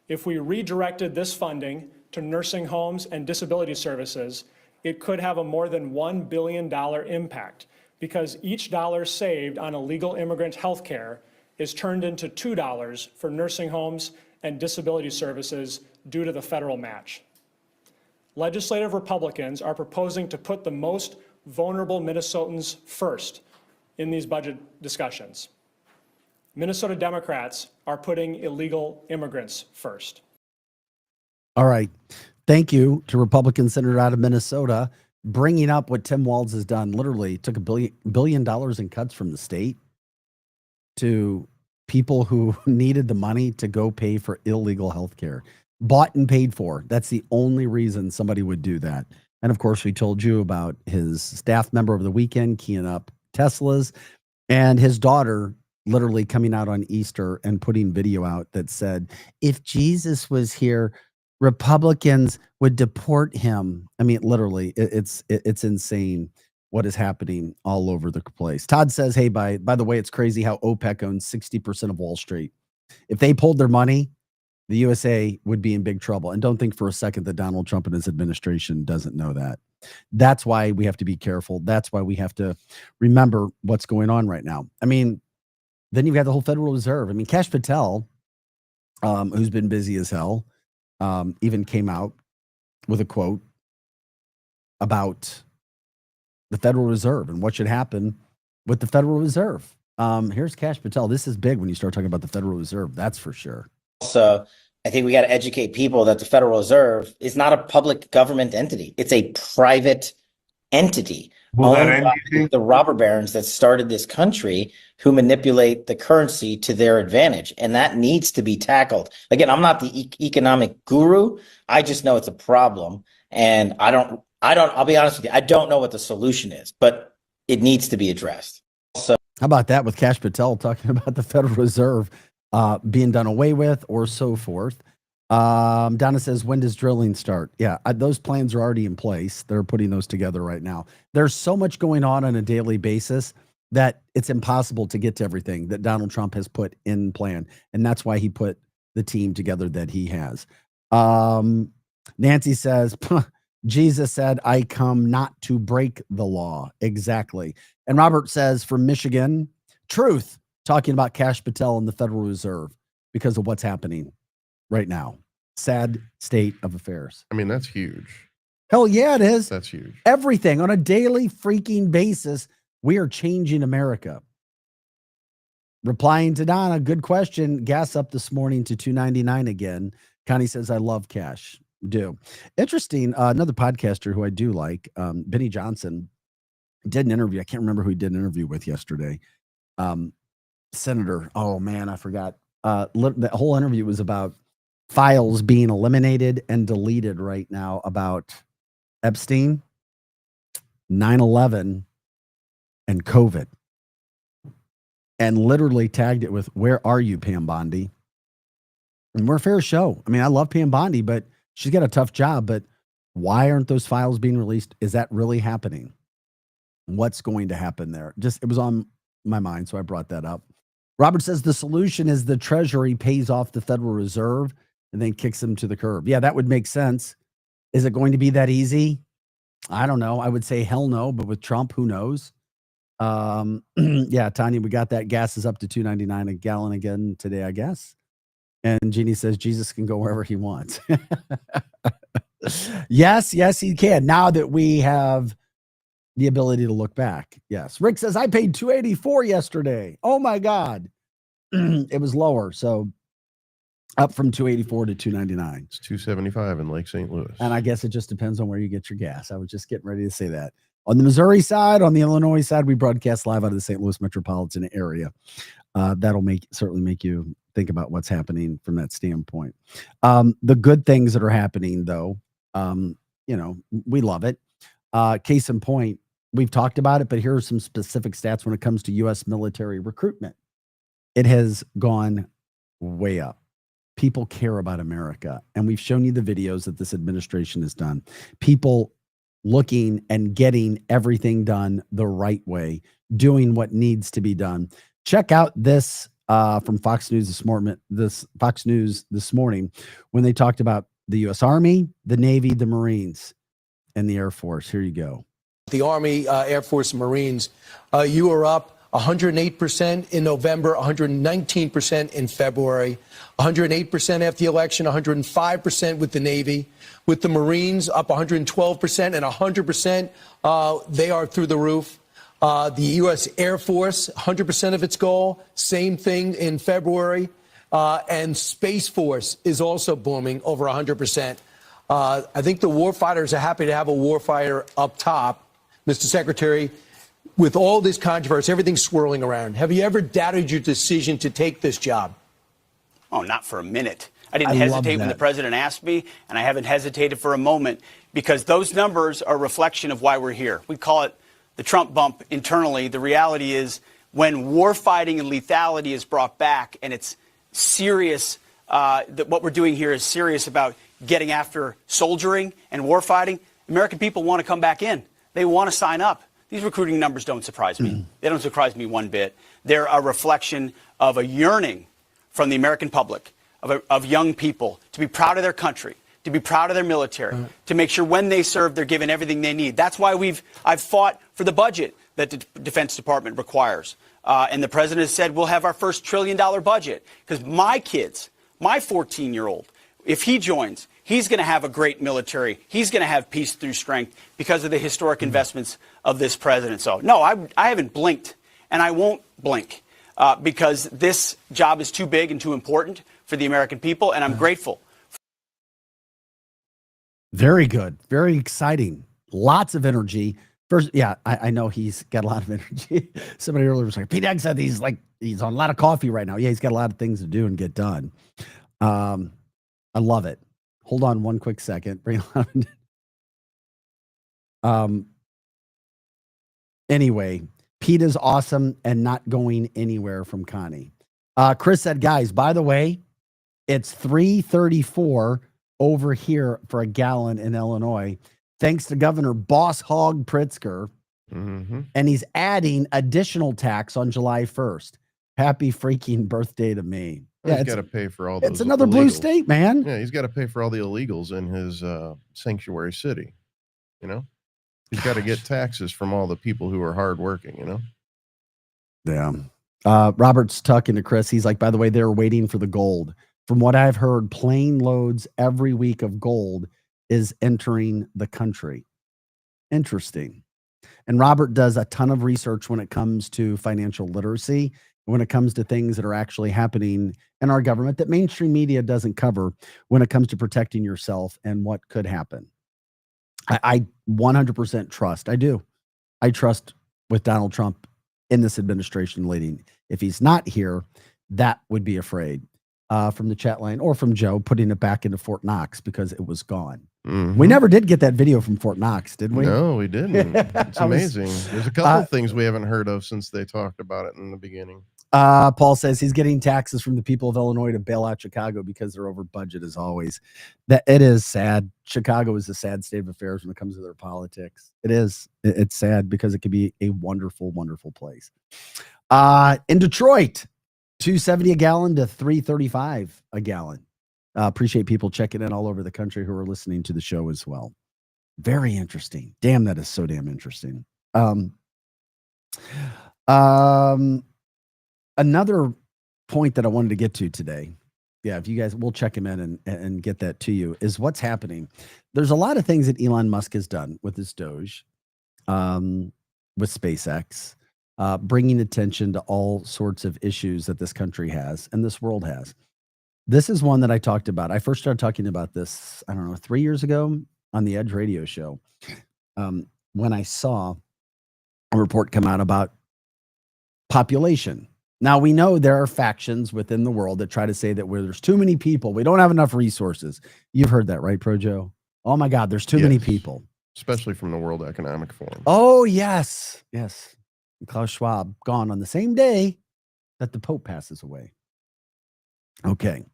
If we redirected this funding to nursing homes and disability services, it could have a more than $1 billion impact because each dollar saved on illegal immigrant health care is turned into $2 for nursing homes and disability services due to the federal match. Legislative Republicans are proposing to put the most vulnerable Minnesotans first in these budget discussions. Minnesota Democrats are putting illegal immigrants first. All right. Thank you to Republican Senator out of Minnesota bringing up what Tim Walz has done. Literally took $1 billion in cuts from the state to people who needed the money to go pay for illegal health care. Bought and paid for. That's the only reason somebody would do that. And of course, we told you about his staff member over the weekend keying up Teslas and his daughter literally coming out on Easter and putting video out that said, if Jesus was here, Republicans would deport him. I mean, literally, it's insane what is happening all over the place. Todd says, hey, by the way, it's crazy how OPEC owns 60% of Wall Street. If they pulled their money, the USA would be in big trouble. And don't think for a second that Donald Trump and his administration doesn't know that. That's why we have to be careful. That's why we have to remember what's going on right now. I mean, then you've got the whole Federal Reserve. I mean, Kash Patel, who's been busy as hell, even came out with a quote about the Federal Reserve and what should happen with the Federal Reserve. Here's Kash Patel. This is big when you start talking about the Federal Reserve. That's for sure. So I think we got to educate people that the Federal Reserve is not a public government entity. It's a private entity owned by the robber barons that started this country who manipulate the currency to their advantage. And that needs to be tackled. Again, I'm not the economic guru. I just know it's a problem. And I'll be honest with you, I don't know what the solution is, but it needs to be addressed. So how about that with Kash Patel talking about the Federal Reserve being done away with or so forth. Donna says, when does drilling start? Yeah, those plans are already in place. They're putting those together right now. There's so much going on a daily basis that it's impossible to get to everything that Donald Trump has put in plan. And that's why he put the team together that he has. Nancy says, Jesus said, I come not to break the law. Exactly. And Robert says from Michigan, truth, talking about Kash Patel and the Federal Reserve because of what's happening right now. Sad state of affairs. I mean, that's huge. Hell yeah, it is. That's huge. Everything on a daily freaking basis. We are changing America. Replying to Donna, good question. Gas up this morning to $2.99 again. Connie says, I love cash. Do. Interesting. Another podcaster who I do like, Benny Johnson, did an interview. I can't remember who he did an interview with yesterday. Senator. Oh, man, I forgot. The whole interview was about files being eliminated and deleted right now about Epstein, 9/11, and COVID. And literally tagged it with, where are you, Pam Bondi? And we're a fair show. I mean, I love Pam Bondi, but she's got a tough job. But why aren't those files being released? Is that really happening? What's going to happen there? It was on my mind, so I brought that up. Robert says the solution is the Treasury pays off the Federal Reserve and then kicks them to the curb. Yeah, that would make sense. Is it going to be that easy? I don't know. I would say hell no, but with Trump, who knows? Yeah, Tanya, we got that. Gas is up to $2.99 a gallon again today, I guess. And Jeannie says Jesus can go wherever he wants. Yes, he can. Now that we have the ability to look back. Yes. Rick says I paid $2.84 yesterday. Oh my God. It was lower. So up from $2.84 to $2.99. It's $2.75 in Lake St. Louis. And I guess it just depends on where you get your gas. I was just getting ready to say that. On the Missouri side, on the Illinois side, we broadcast live out of the St. Louis metropolitan area. That'll certainly make you think about what's happening from that standpoint. The good things that are happening, though, we love it. Case in point, we've talked about it, but here are some specific stats when it comes to U.S. military recruitment. It has gone way up. People care about America, and we've shown you the videos that this administration has done. People looking and getting everything done the right way, doing what needs to be done. Check out this from Fox News this morning when they talked about the U.S. Army, the Navy, the Marines, and the Air Force. Here you go. The Army, Air Force, and Marines, you are up 108% in November, 119% in February, 108% after the election, 105% with the Navy. With the Marines, up 112% and 100%. They are through the roof. The U.S. Air Force, 100% of its goal. Same thing in February. And Space Force is also booming, over 100%. I think the warfighters are happy to have a warfighter up top. Mr. Secretary, with all this controversy, everything swirling around, have you ever doubted your decision to take this job? Oh, not for a minute. I didn't hesitate when the president asked me, and I haven't hesitated for a moment, because those numbers are a reflection of why we're here. We call it the Trump bump internally. The reality is when war fighting and lethality is brought back, and it's serious, that what we're doing here is serious about getting after soldiering and war fighting, American people want to come back in. They want to sign up. These recruiting numbers don't surprise me. They don't surprise me one bit. They're a reflection of a yearning from the American public, of young people, to be proud of their country, to be proud of their military, to make sure when they serve, they're given everything they need. That's why I've fought for the budget that the Defense Department requires. And the president has said we'll have our first $1 trillion budget, because my kids, my 14-year-old, if he joins, he's going to have a great military. He's going to have peace through strength because of the historic investments of this president. So, no, I haven't blinked, and I won't blink, because this job is too big and too important for the American people, and I'm grateful. Very good. Very exciting. Lots of energy. First, yeah, I know he's got a lot of energy. Somebody earlier was like, Pete Hegseth, he's on a lot of coffee right now. Yeah, he's got a lot of things to do and get done. I love it. Hold on one quick second. Anyway, Pete is awesome and not going anywhere from Connie. Chris said, guys, by the way, it's $3.34 over here for a gallon in Illinois, thanks to Governor Boss Hog Pritzker. Mm-hmm. And he's adding additional tax on July 1st. Happy freaking birthday to me. Yeah, he's got to pay for all those. It's another blue state, man. Yeah, he's got to pay for all the illegals in his sanctuary city. He's got to get taxes from all the people who are hardworking. Yeah. Robert's talking to Chris. He's like, by the way, they're waiting for the gold. From what I've heard, plane loads every week of gold is entering the country. Interesting. And Robert does a ton of research when it comes to financial literacy, when it comes to things that are actually happening in our government that mainstream media doesn't cover when it comes to protecting yourself and what could happen. I 100% trust. I do. I trust with Donald Trump in this administration leading. If he's not here, that would be afraid. From the chat line or from Joe putting it back into Fort Knox because it was gone. We never did get that video from Fort Knox, did we? No, we didn't. It's amazing. There's a couple of things we haven't heard of since they talked about it in the beginning. Paul says he's getting taxes from the people of Illinois to bail out Chicago because they're over budget as always. That it is sad. Chicago is a sad state of affairs when it comes to their politics. It is. It's sad because it could be a wonderful, wonderful place. In Detroit, $2.70 a gallon to $3.35 a gallon. Appreciate people checking in all over the country who are listening to the show as well. Very interesting. Damn, that is so damn interesting. Another point that I wanted to get to today, yeah, if you guys, we'll check him in and get that to you, is what's happening. There's a lot of things that Elon Musk has done with his Doge, with SpaceX, bringing attention to all sorts of issues that this country has and this world has. This is one that I talked about. I first started talking about this, I don't know, 3 years ago on the Edge radio show, when I saw a report come out about population. Now, we know there are factions within the world that try to say that where there's too many people, we don't have enough resources. You've heard that, right, Projo? Oh, my God, there's too many people. Especially from the World Economic Forum. Oh, yes. Yes. Klaus Schwab gone on the same day that the Pope passes away. Okay.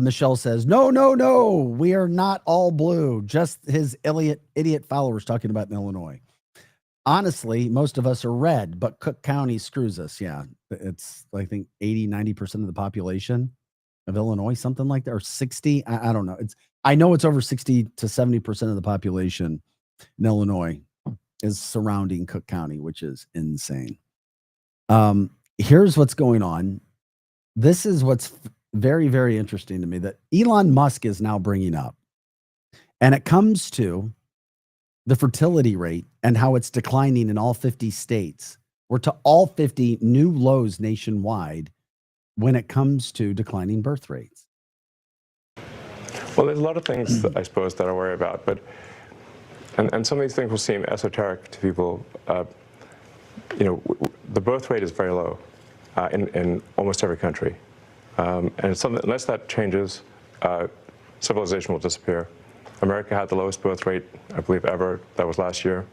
Michelle says, no. We are not all blue. Just his idiot followers talking about in Illinois. Honestly, most of us are red, but Cook County screws us. Yeah. It's, I think, 80-90% of the population of Illinois, something like that, or 60. I don't know. I know it's over 60 to 70% of the population in Illinois is surrounding Cook County, which is insane. Here's what's going on. This is what's very, very interesting to me that Elon Musk is now bringing up. And it comes to the fertility rate and how it's declining in all 50 states. We're to all 50 new lows nationwide when it comes to declining birth rates. Well, there's a lot of things, I suppose, that I worry about, but and some of these things will seem esoteric to people. The birth rate is very low in almost every country, and it's something, unless that changes, civilization will disappear. America had the lowest birth rate, I believe, ever. That was last year.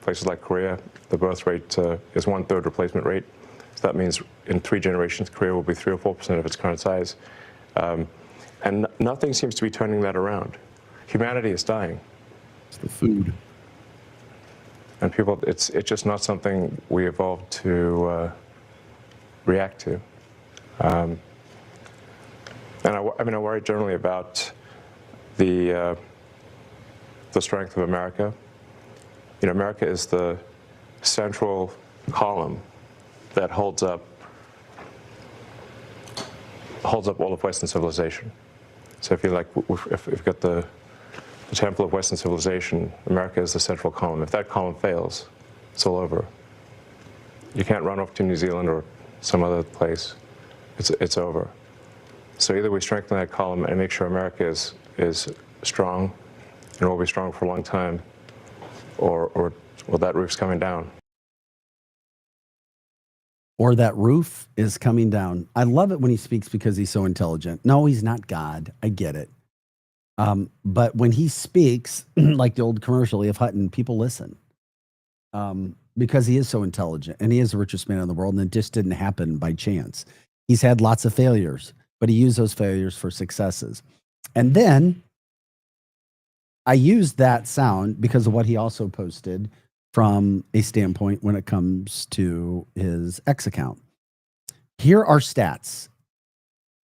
Places like Korea, the birth rate is 1/3 replacement rate. So that means in 3 generations, Korea will be 3 or 4% of its current size. And nothing seems to be turning that around. Humanity is dying. It's the food. And people, it's just not something we evolved to react to. And I worry generally about the strength of America. America is the central column that holds up all of Western civilization. So if you've got the temple of Western civilization, America is the central column. If that column fails, it's all over. You can't run off to New Zealand or some other place. It's over. So either we strengthen that column and make sure America is strong and will be strong for a long time, or that roof's coming down. Or that roof is coming down. I love it when he speaks because he's so intelligent. No, he's not God. I get it. But when he speaks, like the old commercial, Leah Hutton, people listen. Because he is so intelligent and he is the richest man in the world, and it just didn't happen by chance. He's had lots of failures, but he used those failures for successes. And then I used that sound because of what he also posted from a standpoint when it comes to his X account. Here are stats,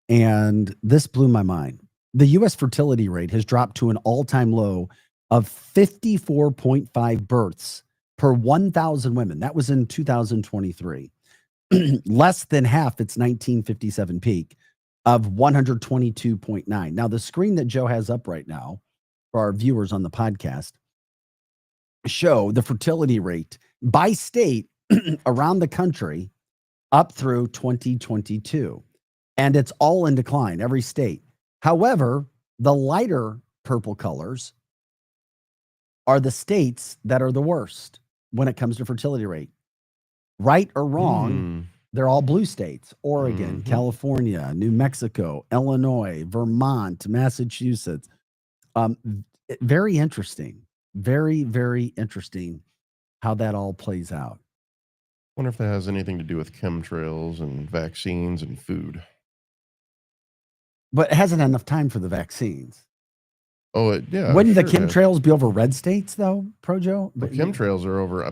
and this blew my mind. The U.S. fertility rate has dropped to an all-time low of 54.5 births per 1,000 women. That was in 2023. Less than half its 1957 peak of 122.9. Now, the screen that Joe has up right now for our viewers on the podcast show the fertility rate by state around the country up through 2022. And it's all in decline, every state. However, the lighter purple colors are the states that are the worst when it comes to fertility rate. Right or wrong, they're all blue states: Oregon, California, New Mexico, Illinois, Vermont, Massachusetts. Very interesting. Very, very interesting how that all plays out. Wonder if that has anything to do with chemtrails and vaccines and food. But it hasn't had enough time for the vaccines. Oh, yeah. Wouldn't the sure it has. chemtrails be over red states, though, Projo? The chemtrails are over. I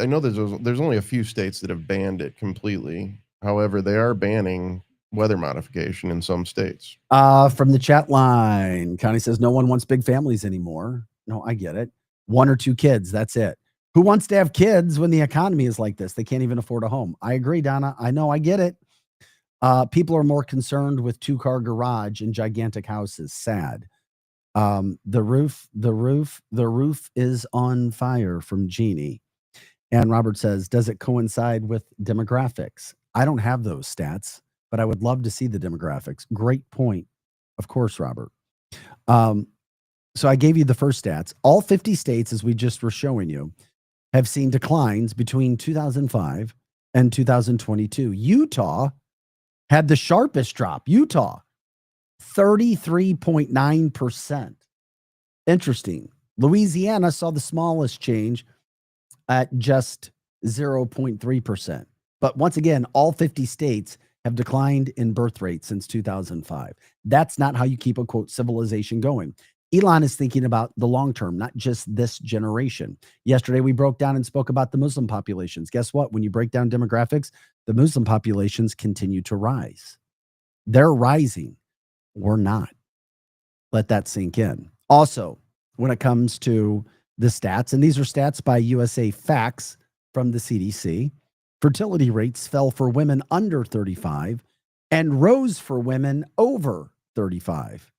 know there's only a few states that have banned it completely. However, they are banning weather modification in some states. From the chat line, Connie says no one wants big families anymore. No, I get it. 1 or 2 kids, that's it. Who wants to have kids when the economy is like this? They can't even afford a home. I agree, Donna. I know, I get it. People are more concerned with 2-car garage and gigantic houses. Sad. The roof is on fire from Jeannie. And Robert says, does it coincide with demographics? I don't have those stats, but I would love to see the demographics. Great point. Of course, Robert. So I gave you the first stats. All 50 states, as we just were showing you, have seen declines between 2005 and 2022. Utah had the sharpest drop. Utah, 33.9%. Interesting. Louisiana saw the smallest change at just 0.3%. But once again, all 50 states have declined in birth rate since 2005. That's not how you keep a, quote, civilization going. Elon is thinking about the long term, not just this generation. Yesterday, we broke down and spoke about the Muslim populations. Guess what? When you break down demographics, the Muslim populations continue to rise. They're rising. We're not. Let that sink in. Also, when it comes to the stats, and these are stats by USA Facts from the CDC, fertility rates fell for women under 35 and rose for women over 35.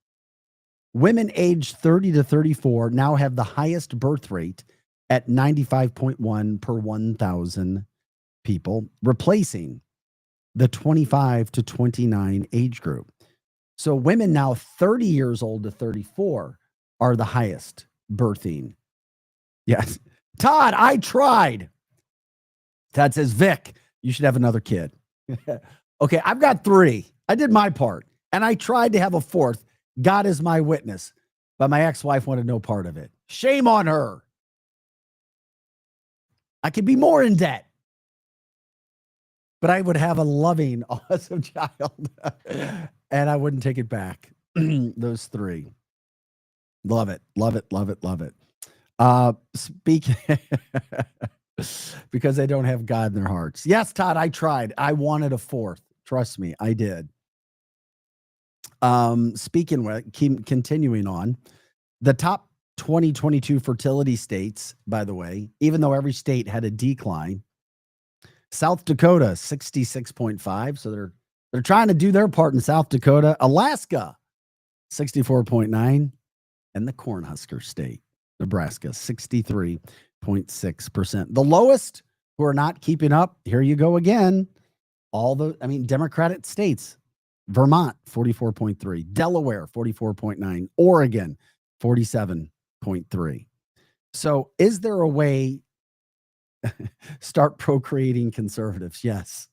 Women aged 30 to 34 now have the highest birth rate at 95.1 per 1,000 people, replacing the 25 to 29 age group. So women now 30 years old to 34 are the highest birthing. Yes. Todd, I tried. Todd says, Vic, you should have another kid. Okay, I've got 3. I did my part, and I tried to have a 4th. God is my witness. But my ex-wife wanted no part of it. Shame on her. I could be more in debt. But I would have a loving, awesome child. And I wouldn't take it back. Those 3. Love it. Love it. Love it. Love it. Speaking because they don't have God in their hearts. Yes, Todd, I tried. I wanted a 4th. Trust me, I did. Continuing on, the top 2022 fertility states, by the way, even though every state had a decline, South Dakota, 66.5. So they're trying to do their part in South Dakota. Alaska, 64.9. And the Cornhusker state, Nebraska, 63.6%. The lowest who are not keeping up, here you go again. Democratic states, Vermont, 44.3, Delaware, 44.9, Oregon, 47.3. So is there a way start procreating conservatives? Yes,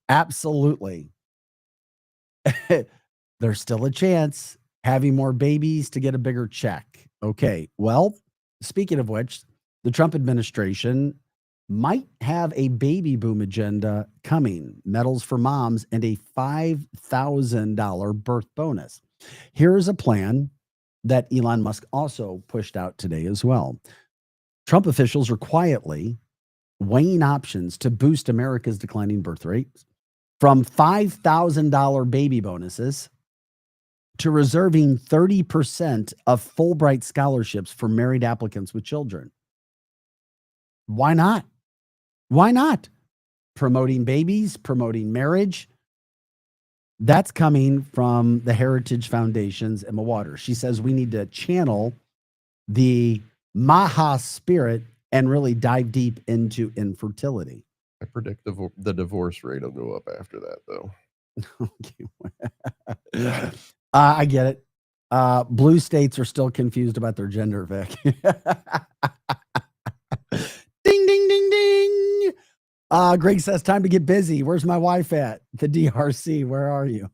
absolutely. There's still a chance having more babies to get a bigger check. Okay, well, speaking of which, the Trump administration might have a baby boom agenda coming, medals for moms, and a $5,000 birth bonus. Here's a plan that Elon Musk also pushed out today as well. Trump officials are quietly weighing options to boost America's declining birth rates, from $5,000 baby bonuses to reserving 30% of Fulbright scholarships for married applicants with children. Why not? Why not? Promoting babies, promoting marriage. That's coming from the Heritage Foundation's Emma Waters. She says we need to channel the Maha spirit and really dive deep into infertility. I predict the divorce rate will go up after that, though. I get it. Blue states are still confused about their gender, Vic. Ding, ding, ding, ding. Greg says, time to get busy. Where's my wife at? The DRC. Where are you?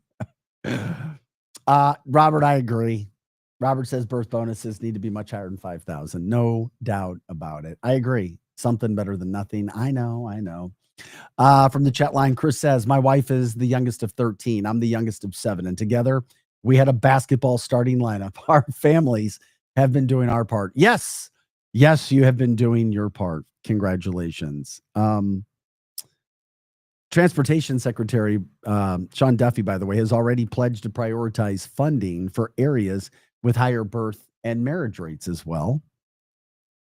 Robert, I agree. Robert says birth bonuses need to be much higher than 5,000. No doubt about it. I agree. Something better than nothing. I know. From the chat line, Chris says, my wife is the youngest of 13. I'm the youngest of 7. And together we had a basketball starting lineup. Our families have been doing our part. Yes, you have been doing your part. Congratulations. Transportation Secretary Sean Duffy, by the way, has already pledged to prioritize funding for areas with higher birth and marriage rates as well.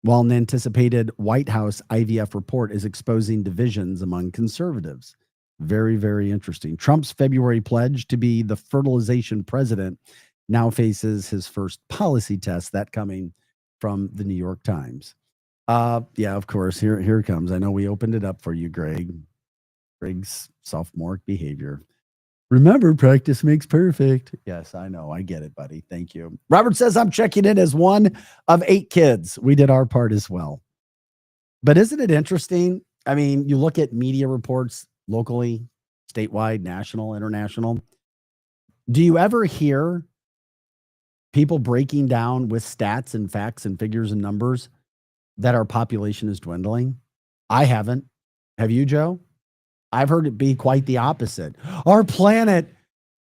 While an anticipated White House IVF report is exposing divisions among conservatives. Very, very interesting. Trump's February pledge to be the fertilization president now faces his first policy test, that coming from the New York Times. Yeah, of course. Here it comes. I know we opened it up for you, Greg. Greg's sophomoric behavior. Remember, practice makes perfect. Yes, I know. I get it, buddy. Thank you. Robert says, I'm checking in as one of 8 kids. We did our part as well. But isn't it interesting? I mean, you look at media reports locally, statewide, national, international. Do you ever hear people breaking down with stats and facts and figures and numbers that our population is dwindling? I haven't. Have you, Joe? I've heard it be quite the opposite. Our planet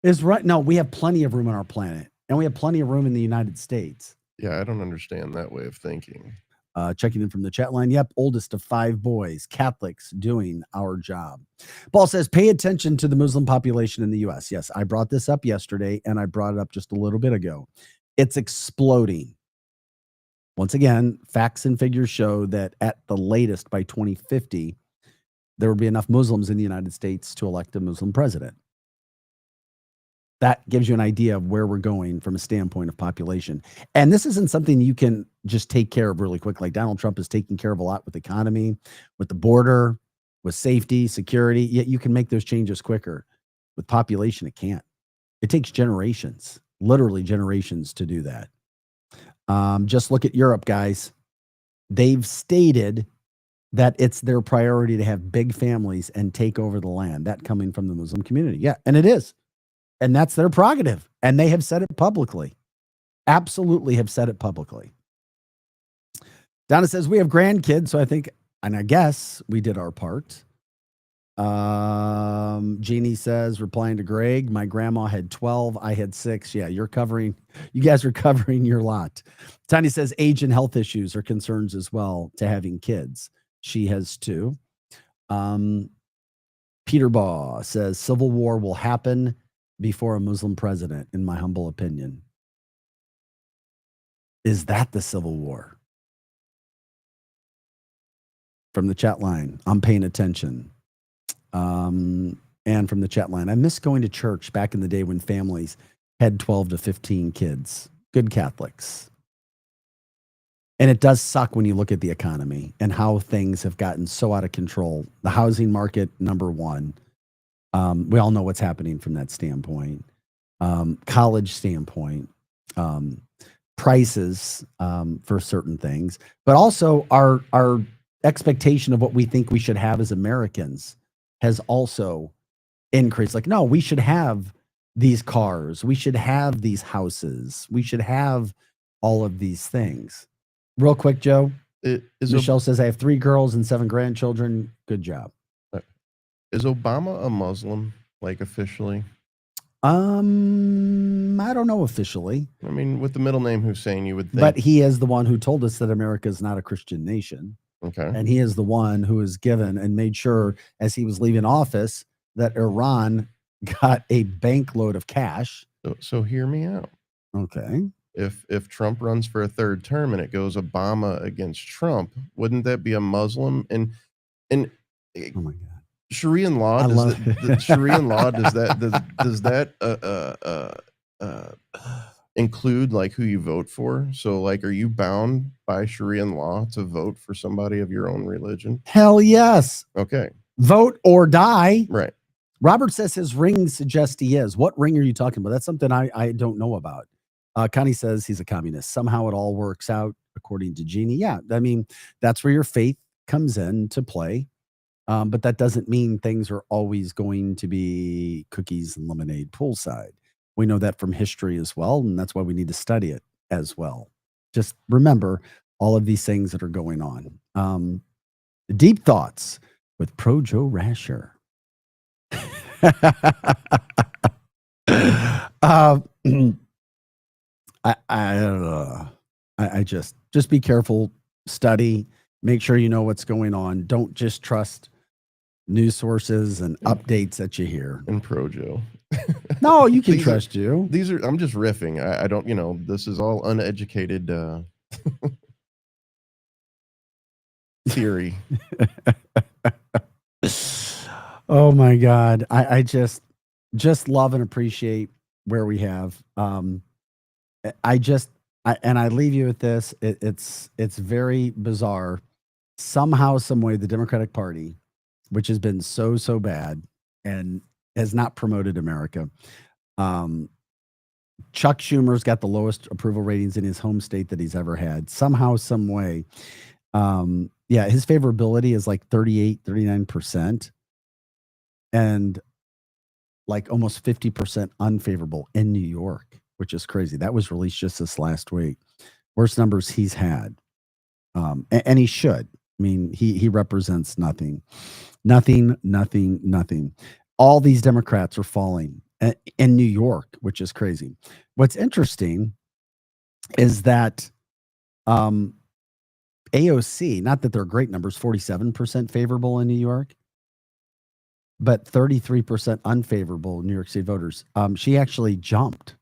is right. No, we have plenty of room on our planet, and we have plenty of room in the United States. Yeah, I don't understand that way of thinking. Checking in from the chat line. Yep, oldest of 5 boys, Catholics doing our job. Paul says, pay attention to the Muslim population in the U.S. Yes, I brought this up yesterday, and I brought it up just a little bit ago. It's exploding. Once again, facts and figures show that at the latest by 2050, there will be enough Muslims in the United States to elect a Muslim president. That gives you an idea of where we're going from a standpoint of population. And this isn't something you can just take care of really quick. Like Donald Trump is taking care of a lot with the economy, with the border, with safety, security. Yet you can make those changes quicker. With population, it can't. It takes generations, literally generations to do that. Just look at Europe, guys. They've stated that it's their priority to have big families and take over the land. That coming from the Muslim community. Yeah, and it is. And that's their prerogative. And they have said it publicly. Absolutely have said it publicly. Donna says, we have grandkids, so I think, and I guess we did our part. Jeannie says, replying to Greg, my grandma had 12, I had 6. Yeah, you guys are covering your lot. Tanya says, age and health issues are concerns as well to having kids. She has 2. Peter Baugh says, civil war will happen before a Muslim president, in my humble opinion. Is that the civil war? From the chat line, I'm paying attention. And from the chat line, I miss going to church back in the day when families had 12 to 15 kids. Good Catholics. And it does suck when you look at the economy and how things have gotten so out of control. The housing market, number one. We all know what's happening from that standpoint. College standpoint. Prices for certain things. But also our expectation of what we think we should have as Americans has also increased. Like, no, we should have these cars. We should have these houses. We should have all of these things. Real quick, Joe. Michelle says, I have 3 girls and 7 grandchildren. Good job. Is Obama a Muslim, like officially? I don't know officially. I mean, with the middle name Hussein, you would think. But he is the one who told us that America is not a Christian nation. Okay. And he is the one who has given and made sure, as he was leaving office, that Iran got a bank load of cash. So hear me out. Okay. If Trump runs for a 3rd term and it goes Obama against Trump, wouldn't that be a Muslim? And oh my God. Sharia law, I does love the Sharia law, does that include like who you vote for? So like, are you bound by Sharia law to vote for somebody of your own religion? Hell yes. Okay. Vote or die. Right. Robert says his ring suggests he is. What ring are you talking about? That's something I don't know about. Connie says he's a communist. Somehow it all works out according to Jeannie. Yeah, I mean, that's where your faith comes in to play. But that doesn't mean things are always going to be cookies and lemonade poolside. We know that from history as well, and that's why we need to study it as well. Just remember all of these things that are going on. Deep Thoughts with Pro Joe Rasher. I just be careful, study, make sure you know what's going on. Don't just trust news sources and updates that you hear. And Pro Joe. No, you can trust you. These are, I'm just riffing. I don't, this is all uneducated theory. Oh my God. I just love and appreciate where we have. I leave you with this. It's very bizarre. Somehow, some way, the Democratic Party, which has been so bad and has not promoted America. Chuck Schumer's got the lowest approval ratings in his home state that he's ever had. Somehow, some way. His favorability is like 39%. And like almost 50% unfavorable in New York, which is crazy. That was released just this last week. Worst numbers he's had. And he should. I mean, he represents nothing. All these Democrats are falling in New York, which is crazy. What's interesting is that AOC, not that they're great numbers, 47% favorable in New York, but 33% unfavorable New York State voters. She actually jumped.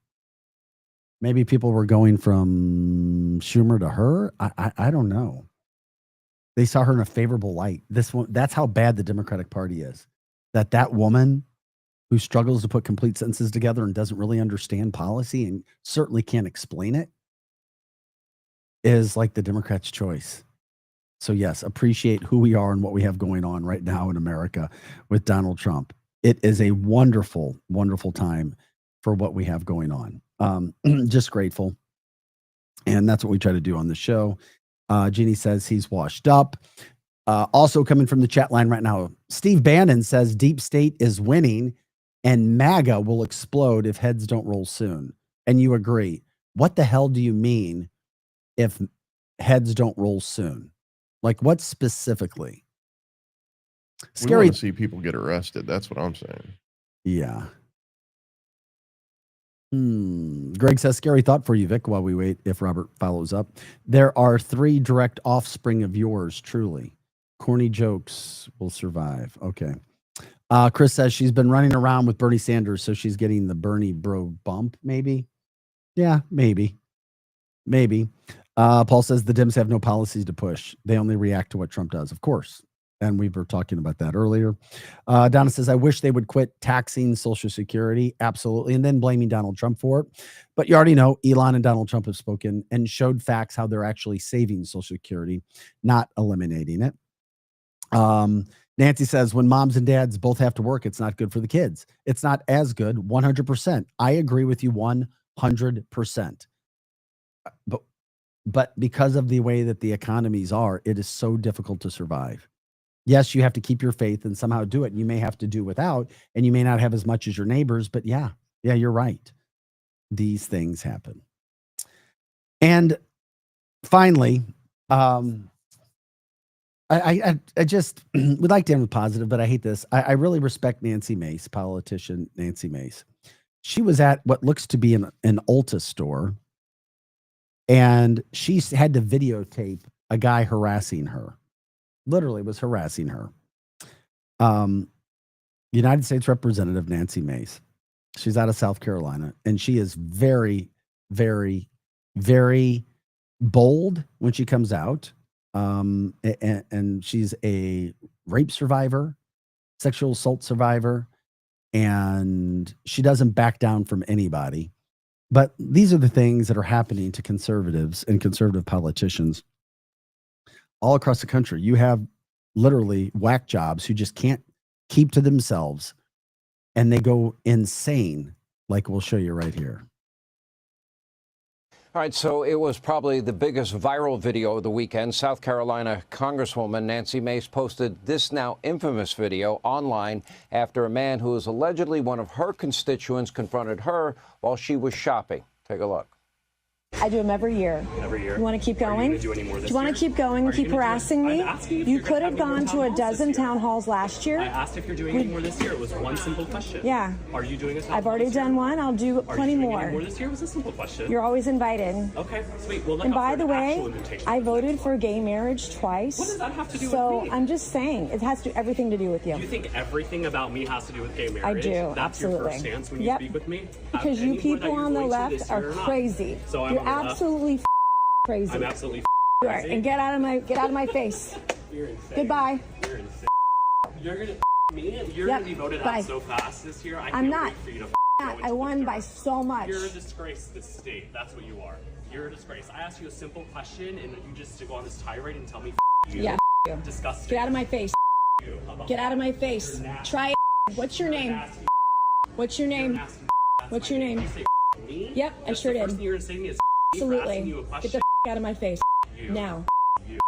Maybe people were going from Schumer to her. I don't know. They saw her in a favorable light. That's how bad the Democratic Party is. That woman who struggles to put complete sentences together and doesn't really understand policy and certainly can't explain it is like the Democrats' choice. So yes, appreciate who we are and what we have going on right now in America with Donald Trump. It is a wonderful, wonderful time for what we have going on. Just grateful. And that's what we try to do on the show. Jeannie says he's washed up. Also coming from the chat line right now, Steve Bannon says deep state is winning and MAGA will explode if heads don't roll soon. And you agree. What the hell do you mean if heads don't roll soon? Like what specifically? Scary. We want to see people get arrested. That's what I'm saying. Yeah. Greg says, scary thought for you, Vic, while we wait if Robert follows up. There are 3 direct offspring of yours, truly. Corny jokes will survive. Okay. Chris says she's been running around with Bernie Sanders, so she's getting the Bernie bro bump, maybe. Yeah, maybe. Paul says the Dems have no policies to push. They only react to what Trump does, of course. And we were talking about that earlier. Donna says, I wish they would quit taxing Social Security. Absolutely. And then blaming Donald Trump for it. But you already know Elon and Donald Trump have spoken and showed facts how they're actually saving Social Security, not eliminating it. Nancy says, when moms and dads both have to work, it's not good for the kids. It's not as good. 100%. I agree with you 100%. But because of the way that the economies are, it is so difficult to survive. Yes, you have to keep your faith and somehow do it. You may have to do without, and you may not have as much as your neighbors, but yeah, you're right. These things happen. And finally, I just would like to end with positive, but I hate this. I really respect Nancy Mace, politician Nancy Mace. She was at what looks to be an Ulta store, and she had to videotape a guy harassing her. Literally was harassing her. United States Representative Nancy Mace. She's out of South Carolina, and she is very, very, very bold when she comes out. And she's a rape survivor, sexual assault survivor, and she doesn't back down from anybody. But these are the things that are happening to conservatives and conservative politicians all across the country. You have literally whack jobs who just can't keep to themselves, and they go insane, like we'll show you right here. All right, so it was probably the biggest viral video of the weekend. South Carolina Congresswoman Nancy Mace posted this now infamous video online after a man who is allegedly one of her constituents confronted her while she was shopping. Take a look. I do them every year. Every year? You want to keep going? Do any more this you want to keep going and keep harassing me? You could have gone to a dozen town halls last year. I asked if you're doing any more this year. It was one simple question. Yeah. Are you doing a town I've already done one. I'll do plenty more. Any more this year? It was a simple question. You're always invited. Okay, sweet. Well, And by the way, I voted for gay marriage twice. What does that have to do with So me? I'm just saying, it has to everything to do with you. Do you think everything about me has to do with gay marriage? I do, That's absolutely. your first stance when you Yep. speak with me? Because you people on the left are crazy. So I'm You're on the left. absolutely crazy. I'm absolutely You are. And get out of my face. You're insane. Goodbye. You're insane. You're gonna me? You're Yep. gonna be voted Bye. out so fast this year. I I'm can't not. wait for you to go into I won the by dirt. so much. You're a disgrace to this state. That's what you are. You're a disgrace. I asked you a simple question, and you just go on this tirade and tell me you. Yeah, you. Disgusting. Get out of my face. You. How about Get out of my that? face. You're nasty. Try it. What's your name? Nasty. What's your name? Nasty. That's What's my your name. name? You say me? Yep, I That's sure the did. first thing you're gonna say to me is for Absolutely. asking you a Get question. the out of my face. You. Now. You.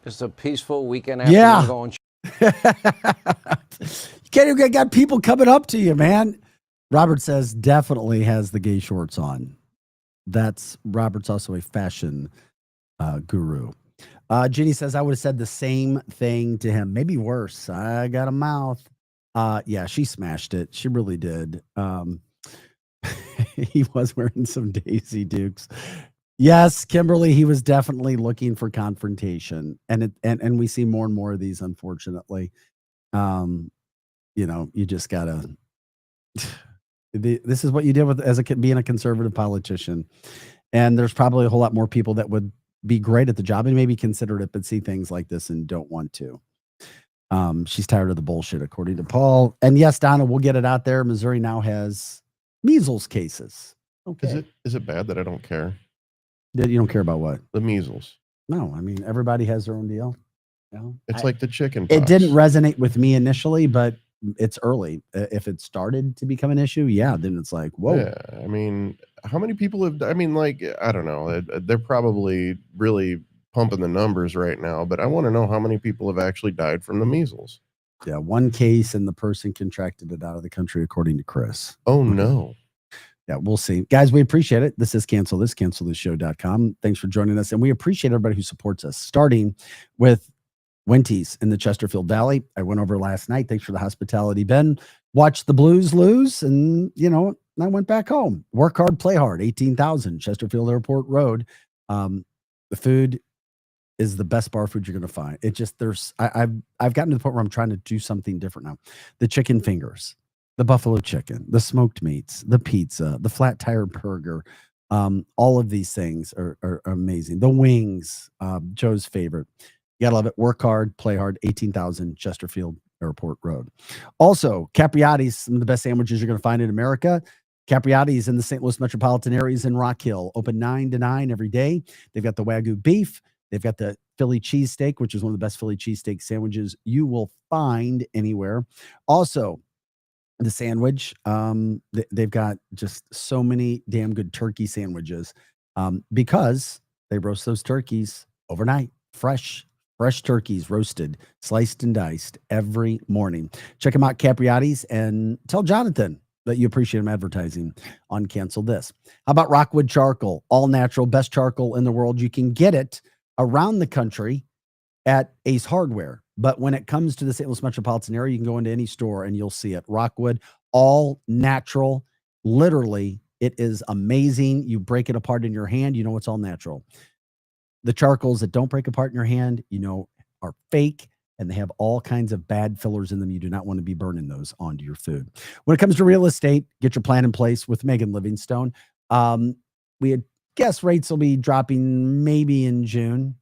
Just a peaceful weekend afternoon Yeah. going. You can't even got people coming up to you, man. Robert says definitely has the gay shorts on. Robert's also a fashion guru. Ginny says I would have said the same thing to him, maybe worse. I got a mouth. Yeah, she smashed it. She really did. He was wearing some Daisy Dukes. Yes, Kimberly, he was definitely looking for confrontation, and we see more and more of these, unfortunately. You just gotta. This is what you deal with as being a conservative politician, and there's probably a whole lot more people that would be great at the job and maybe consider it, but see things like this and don't want to. She's tired of the bullshit, according to Paul. And yes, Donna, we'll get it out there. Missouri now has measles cases. Okay, Is it bad that I don't care? You don't care about what? The measles. No, I mean everybody has their own deal. It's like the chicken It pox. didn't resonate with me initially, but it's early. If it started to become an issue, yeah, then it's like, whoa. Yeah, I mean, how many people have? I mean, like, I don't know. They're probably really pumping the numbers right now, but I want to know how many people have actually died from the measles. Yeah, one case and the person contracted it out of the country, according to Chris. Oh no. Yeah, we'll see. Guys, we appreciate it. This is cancelthisshow.com. Thanks for joining us. And we appreciate everybody who supports us, starting with Wenty's in the Chesterfield Valley. I went over last night. Thanks for the hospitality, Ben. Watched the Blues lose, and, I went back home. Work hard, play hard. 18,000 Chesterfield Airport Road. The food is the best bar food you're going to find. It just, I've gotten to the point where I'm trying to do something different now. The chicken fingers, the buffalo chicken, the smoked meats, the pizza, the flat tire burger. All of these things are amazing. The wings, Joe's favorite. You gotta love it. Work hard, play hard. 18,000 Chesterfield Airport Road. Also, Capriati's, some of the best sandwiches you're going to find in America. Capriati's in the St. Louis metropolitan areas in Rock Hill, open 9 to 9 every day. They've got the Wagyu beef. They've got the Philly cheesesteak, which is one of the best Philly cheesesteak sandwiches you will find anywhere. Also, the sandwich, they've got just so many damn good turkey sandwiches because they roast those turkeys overnight, fresh turkeys roasted, sliced and diced every morning. Check them out, Capriati's, and tell Jonathan that you appreciate him advertising on Cancel This. How about Rockwood Charcoal? All natural, best charcoal in the world. You can get it around the country at Ace Hardware. But when it comes to the St. Louis metropolitan area, you can go into any store and you'll see it. Rockwood, all natural. Literally, it is amazing. You break it apart in your hand, you know it's all natural. The charcoals that don't break apart in your hand, are fake, and they have all kinds of bad fillers in them. You do not want to be burning those onto your food. When it comes to real estate, get your plan in place with Megan Livingstone. We had guess rates will be dropping maybe in June.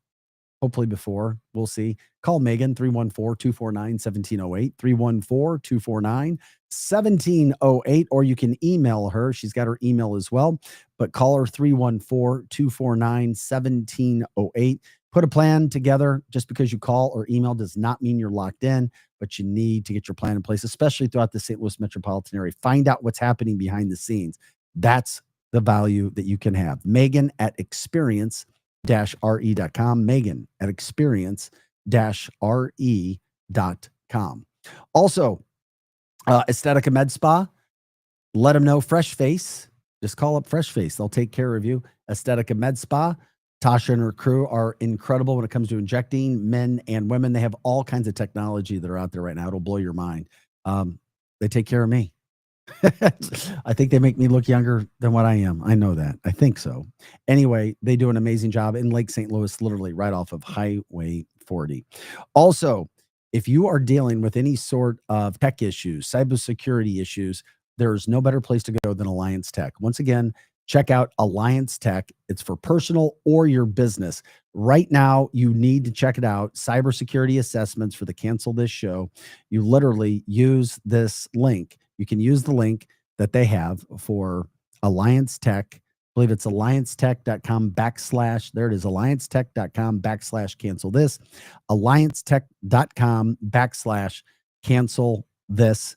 hopefully before. We'll see. Call Megan, 314-249-1708, 314-249-1708, or you can email her. She's got her email as well, but call her 314-249-1708. Put a plan together. Just because you call or email does not mean you're locked in, but you need to get your plan in place, especially throughout the St. Louis metropolitan area. Find out what's happening behind the scenes. That's the value that you can have. Megan at experience-re.com. Megan at experience-re.com. Also, Aesthetica Med Spa. Let them know Fresh Face. Just call up Fresh Face. They'll take care of you. Aesthetica Med Spa. Tasha and her crew are incredible when it comes to injecting men and women. They have all kinds of technology that are out there right now. It'll blow your mind. They take care of me. I think they make me look younger than what I am. I know that. I think so. Anyway, they do an amazing job in Lake St. Louis, literally right off of Highway 40. Also, if you are dealing with any sort of tech issues, cybersecurity issues, there's no better place to go than Alliance Tech. Once again, check out Alliance Tech. It's for personal or your business. Right now, you need to check it out. Cybersecurity assessments for the Cancel This show. You literally use this link. You can use the link that they have for Alliance Tech. I believe it's alliancetech.com / there it is, alliancetech.com / cancel this. Alliancetech.com / cancel this.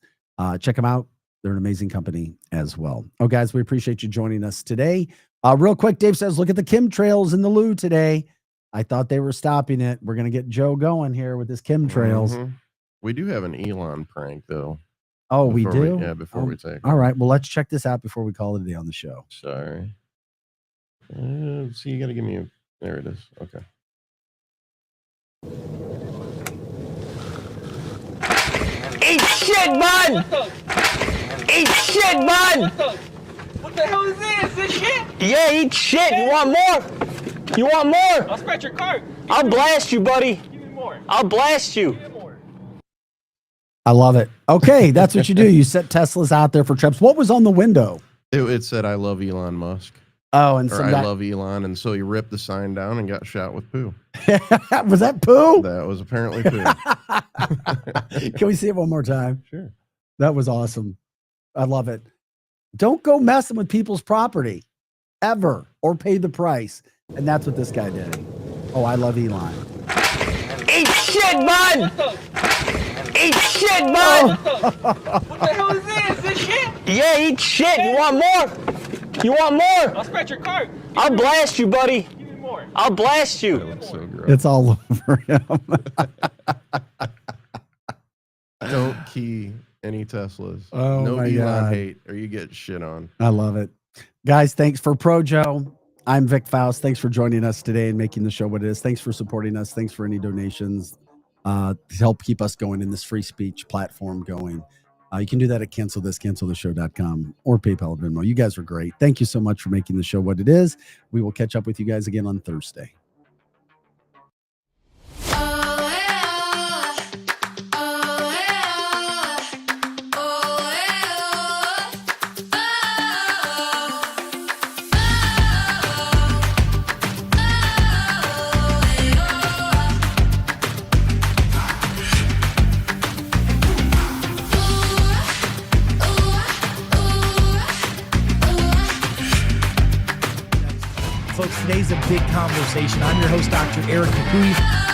Check them out. They're an amazing company as well. Oh, guys, we appreciate you joining us today. Real quick, Dave says, look at the chemtrails in the loo today. I thought they were stopping it. We're going to get Joe going here with his chemtrails. Mm-hmm. We do have an Elon prank, though. Oh, we do? Before we take all right. Well, let's check this out before we call it a day on the show. Sorry. See, you got to give me a... There it is. Okay. Eat shit, bud! Eat shit, bud! What the hell is this? This shit? Yeah, eat shit. You want more? You want more? I'll scratch your cart. I'll blast you, buddy. Give me more. I'll blast you. Give me more. I love it. Okay, that's what you do. You set Teslas out there for trips. What was on the window? It said, I love Elon Musk. Oh, and or I love Elon. And so he ripped the sign down and got shot with poo. Was that poo? That was apparently poo. Can we see it one more time? Sure. That was awesome. I love it. Don't go messing with people's property ever or pay the price. And that's what this guy did. Oh, I love Elon. Eat shit, bud! Eat shit, bud! What the hell is this? This shit? Yeah, eat shit. You want more? You want more? I'll scratch your cart. I'll blast you, buddy. Give me more. I'll blast you. That looks so gross. It's all over him. Don't key any Teslas. Oh, no my Elon God. hate or you get shit on. I love it. Guys, thanks for Projo. I'm Vic Faust. Thanks for joining us today and making the show what it is. Thanks for supporting us. Thanks for any donations to help keep us going in this free speech platform going. You can do that at cancelthisshow.com or PayPal or Venmo. You guys are great. Thank you so much for making the show what it is. We will catch up with you guys again on Thursday. Folks, today's a big conversation. I'm your host, Dr. Eric Capuy.